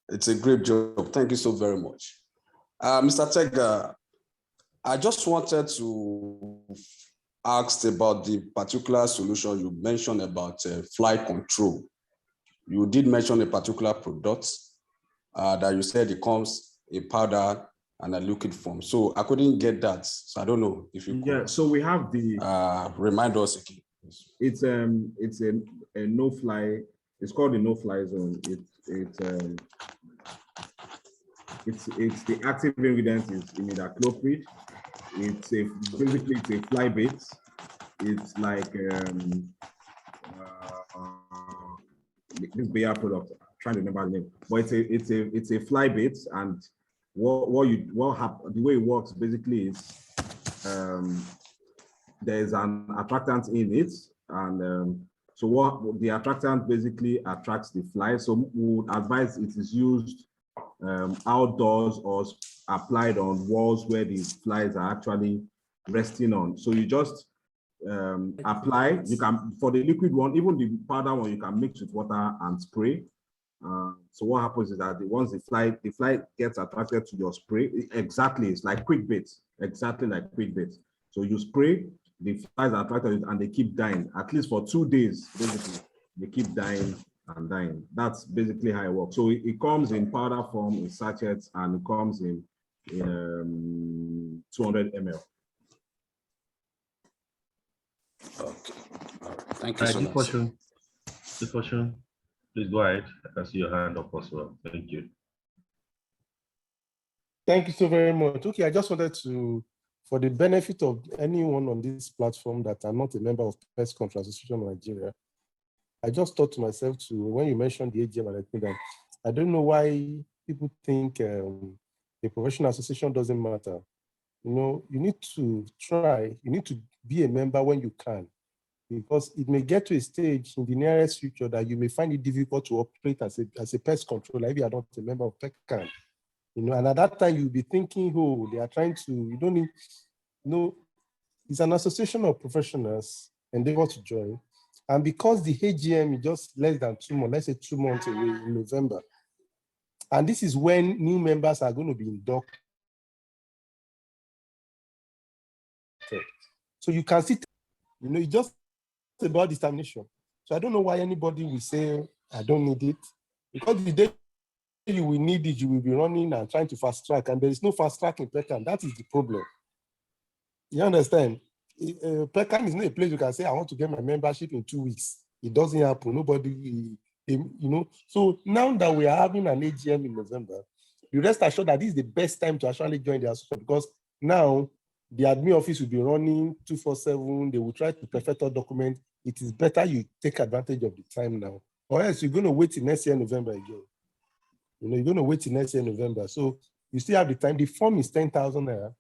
It's a great job. Thank you so very much. Mr. Tega, I just wanted to ask about the particular solution you mentioned about fly control. You did mention a particular product that you said it comes in powder and a liquid form. So I couldn't get that. So I don't know if you could. Yeah, so we have the remind us again. It's a no-fly. It's called the no-fly zone. It's the active ingredient is imidacloprid. Basically it's a fly bait. It's like this Bayer product. I'm trying to remember the name, but it's a fly bait, and the way it works basically is there's an attractant in it, and so what the attractant basically attracts the fly. So we would advise it is used outdoors or applied on walls where the flies are actually resting on. So you just apply. You can, for the liquid one, even the powder one, you can mix with water and spray. So what happens is that once the fly gets attracted to your spray, exactly, it's like quick bait, exactly like quick bait. So you spray, the flies are attracted and they keep dying, at least for 2 days, basically. They keep dying and dying. That's basically how it works. So it comes in powder form, in sachets, and it comes in 200 ml. Okay. Thank you so much. This portion, please go ahead. I can see your hand up as well. Thank you. Thank you so very much. Okay, I just wanted to, for the benefit of anyone on this platform that are not a member of Pest Control Association of Nigeria, I just thought to myself when you mentioned the AGM, and I think that I don't know why people think a professional association doesn't matter. You know, you need to try, you need to be a member when you can, because it may get to a stage in the nearest future that you may find it difficult to operate as a pest controller if you are not a member of PECCAN. You know, and at that time you'll be thinking, oh, they are trying to, you don't need, you know, it's an association of professionals endeavor to join. And because the AGM is just less than 2 months, let's say 2 months away in November, and this is when new members are going to be inducted. So you can see, you know, it's just about determination. So I don't know why anybody will say, I don't need it. Because the day you will need it, you will be running and trying to fast track, and there is no fast track in PECCAN. That is the problem. You understand? PECCAN is not a place you can say, I want to get my membership in 2 weeks. It doesn't happen. Nobody, you know. So now that we are having an AGM in November, you rest assured that this is the best time to actually join the association, because now the admin office will be running 24/7. They will try to perfect all documents. It is better you take advantage of the time now, or else you're going to wait till next year November again. You know, you're going to wait till next year November. So you still have the time. The form is 10,000 naira.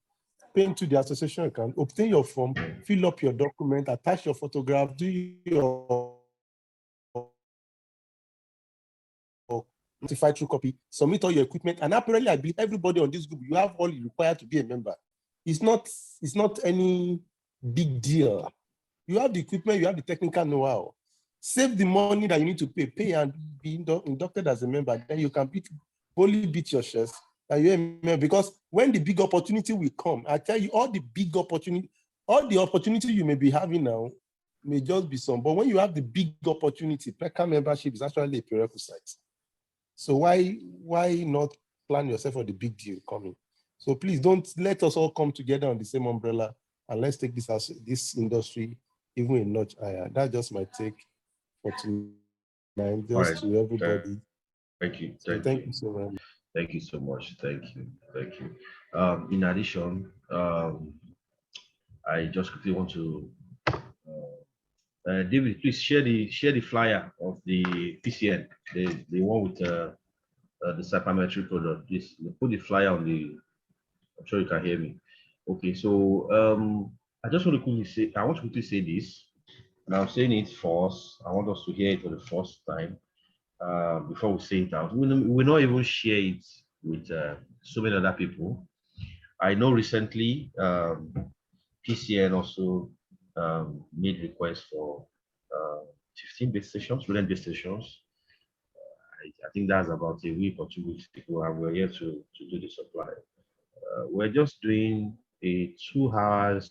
Pay into the association account, obtain your form, fill up your document, attach your photograph, do your notified true copy, submit all your equipment, and apparently I believe everybody on this group, you have all you require to be a member. It's not any big deal. You have the equipment, you have the technical know-how. Save the money that you need to pay and be inducted as a member. Then you can boldly beat your chest and you're a member. Because when the big opportunity will come, I tell you, all the opportunity you may be having now may just be some. But when you have the big opportunity, PECCAN membership is actually a prerequisite. So why not plan yourself for the big deal coming? So please don't let us all come together on the same umbrella, and let's take this industry even a notch higher. That's just my take for tonight, just to everybody. Thank you. Thank you so much. Thank you so much. Thank you. In addition, I just quickly want to David, please share the flyer of the PCN, the one with the cypermetry product. Please put the flyer on the. I'm sure you can hear me. Okay, so I just want to quickly say, I want to quickly say this, and I'm saying it for us. I want us to hear it for the first time before we say it out. We'll not even share it with so many other people. I know recently PCN also made requests for 15 base stations, student base stations. I think that's about a week or 2 weeks ago, and we're here to do the supply. We're just doing a 2 hours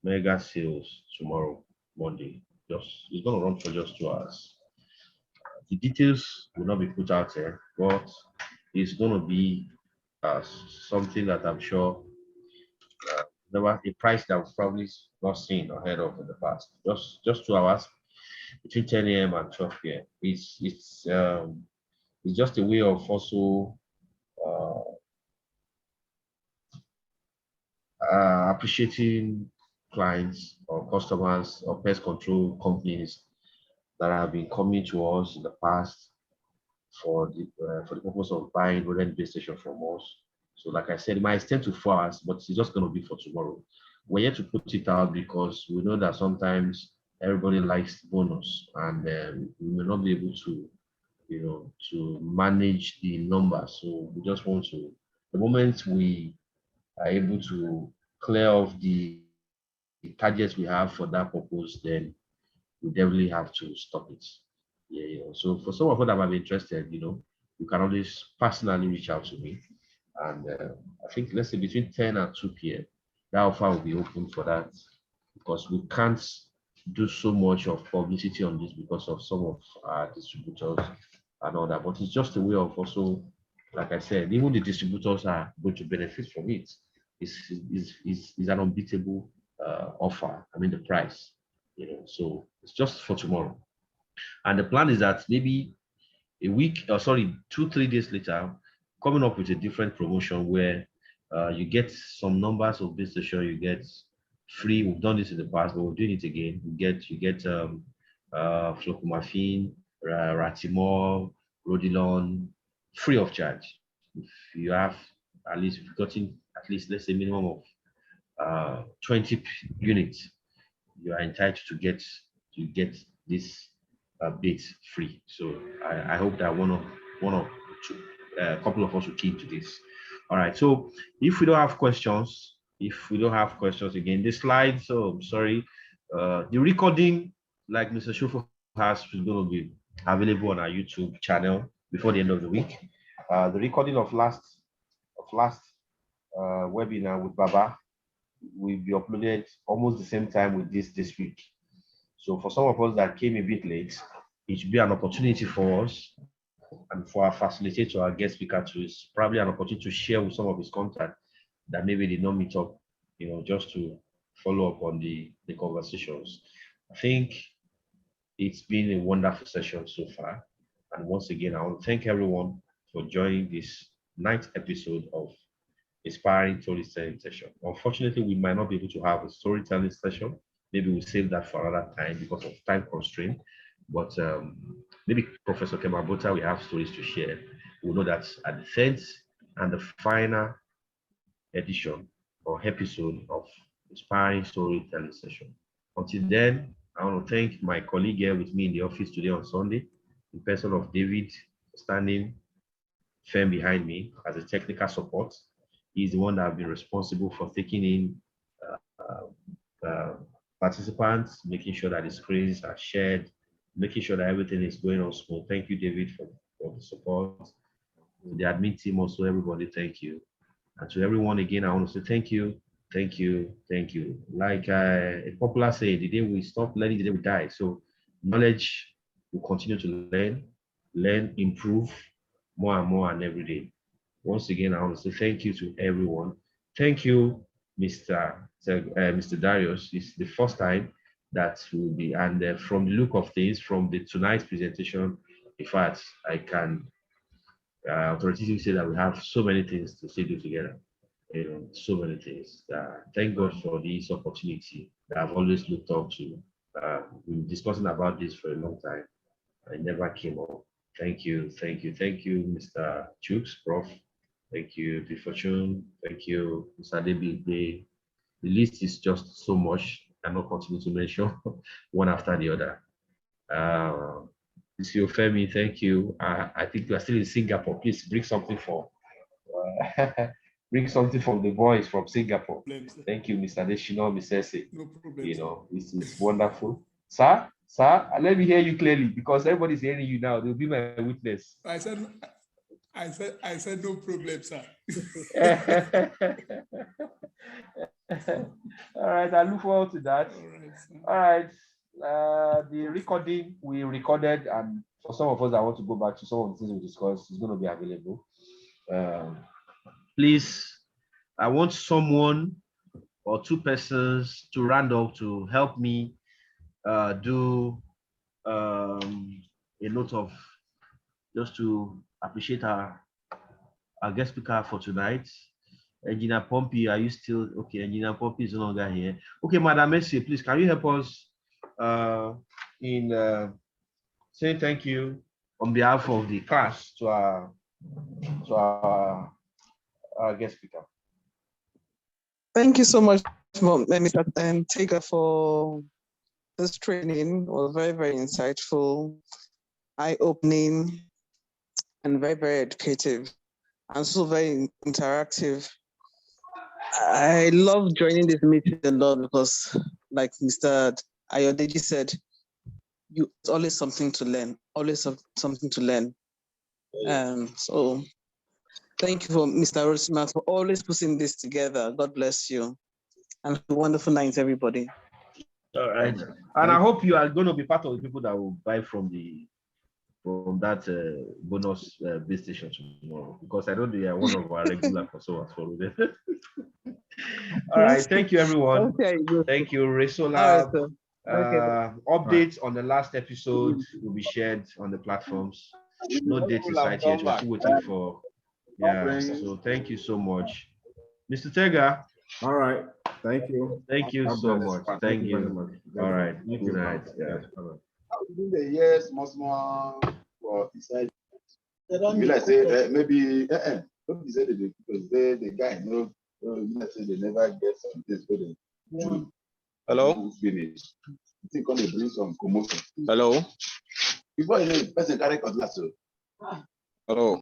mega sales tomorrow, Monday. It's going to run for just 2 hours. The details will not be put out there, but it's going to be something that I'm sure a price that was probably not seen or heard of in the past. Just 2 hours between 10 a.m. and 12 p.m. It's just a way of also appreciating clients or customers or pest control companies that have been coming to us in the past for the purpose of buying rodent base station from us. So like I said, it might extend to 4 hours, but it's just going to be for tomorrow. We're here to put it out because we know that sometimes everybody likes bonus, and we may not be able to, to manage the numbers. So we just want to, the moment we are able to clear off the targets we have for that purpose, then we definitely have to stop it. Yeah. So for some of you that might be interested, you can always personally reach out to me. And I think, let's say between 10 and 2 p.m., that offer will be open for that, because we can't do so much of publicity on this because of some of our distributors and all that. But it's just a way of also, like I said, even the distributors are going to benefit from it. It's an unbeatable offer. I mean, the price, so it's just for tomorrow. And the plan is that maybe a week, 2-3 days later, coming up with a different promotion where you get some numbers of base station, you get free. We've done this in the past, but we're doing it again. You get flucomafin, ratimor, rodilon, free of charge. if you have at least gotten at least, let's say, minimum of 20 units, you are entitled to get this bait free. So I hope that one or two, a couple of us will keep to this. All right. So if we don't have questions, again, the slides. So I'm sorry. The recording, like Mr. Shufo has, is going to be available on our YouTube channel before the end of the week. The recording of last webinar with Baba will be uploaded almost the same time with this week. So for some of us that came a bit late, it should be an opportunity for us and for our facilitator, our guest speaker, to is probably an opportunity to share with some of his contact that maybe did not meet up, just to follow up on the conversations. I think it's been a wonderful session so far. And once again, I want to thank everyone for joining this 9th episode of Inspiring Storytelling Session. Unfortunately, we might not be able to have a storytelling session. Maybe we'll save that for another time because of time constraint. But maybe Professor Kemabota will have stories to share. We'll know that at the 10th and the final edition or episode of Inspiring Storytelling Session. Until then, I want to thank my colleague here with me in the office today on Sunday, in person of David, standing firm behind me as a technical support. He's the one that has been responsible for taking in participants, making sure that the screens are shared, making sure that everything is going on smooth. Thank you, David, for the support. The admin team also, everybody, thank you. And to everyone again, I want to say thank you, thank you, thank you. Like a popular saying, the day we stop learning, the day we die. So knowledge will continue to learn, improve more and more and every day. Once again, I want to say thank you to everyone. Thank you, Mr. Darius. It's the first time that will be, and from the look of things, from tonight's presentation, in fact, I can authoritatively say that we have so many things to still do together. So many things. Thank God for this opportunity that I've always looked up to. We've been discussing about this for a long time. I never came up. Thank you, thank you, thank you, Mr. Chooks, Prof. Thank you, The Fortune. Thank you, Mr. Debi. The list is just so much. I cannot continue to mention one after the other. Mr. Femi, thank you. I think you are still in Singapore. Please bring something for bring something from the boys from Singapore. Thank you, Mr. Deshino, Mr. Ese. No problem. This is wonderful. Sir, let me hear you clearly because everybody's hearing you now. They'll be my witness. I said no problem, sir. All right, I look forward to that. All right, the recording we recorded, and for some of us that want to go back to some of the things we discussed, is going to be available. Please, I want someone or two persons to round up to help me do a note of, just to appreciate our guest speaker for tonight. Engineer Pompey, are you still okay? Engineer Pompey is no longer here. Okay, Madam Messi, please, can you help us in saying thank you on behalf of the class to our guest speaker? Thank you so much, Mr. Tega, for this training. It was very, very insightful, eye-opening, and very, very educative, and so very interactive. I love joining this meeting a lot because, like Mr. Ayodeji said, it's always something to learn, always something to learn. So thank you for Mr. Rosima for always putting this together. God bless you. And have a wonderful night, everybody. All right. And I hope you are going to be part of the people that will buy from that bonus base station tomorrow, because I know they are one of our regular customers for them. All right. Thank you, everyone. Okay, thank you, Resola. Updates on the last episode will be shared on the platforms. No date in sight yet. We're still waiting for. Yeah. So thank you so much, Mr. Tega. All right. Thank you. Thank you so much. Thank you. All right. Good night. Yeah. Yes, much more for inside. Maybe Don't be said because the guy know they never get some things for them. Yeah. Hello. Finish. I think they bring some commotion. Hello. Before you know, person carry cutlass. Hello.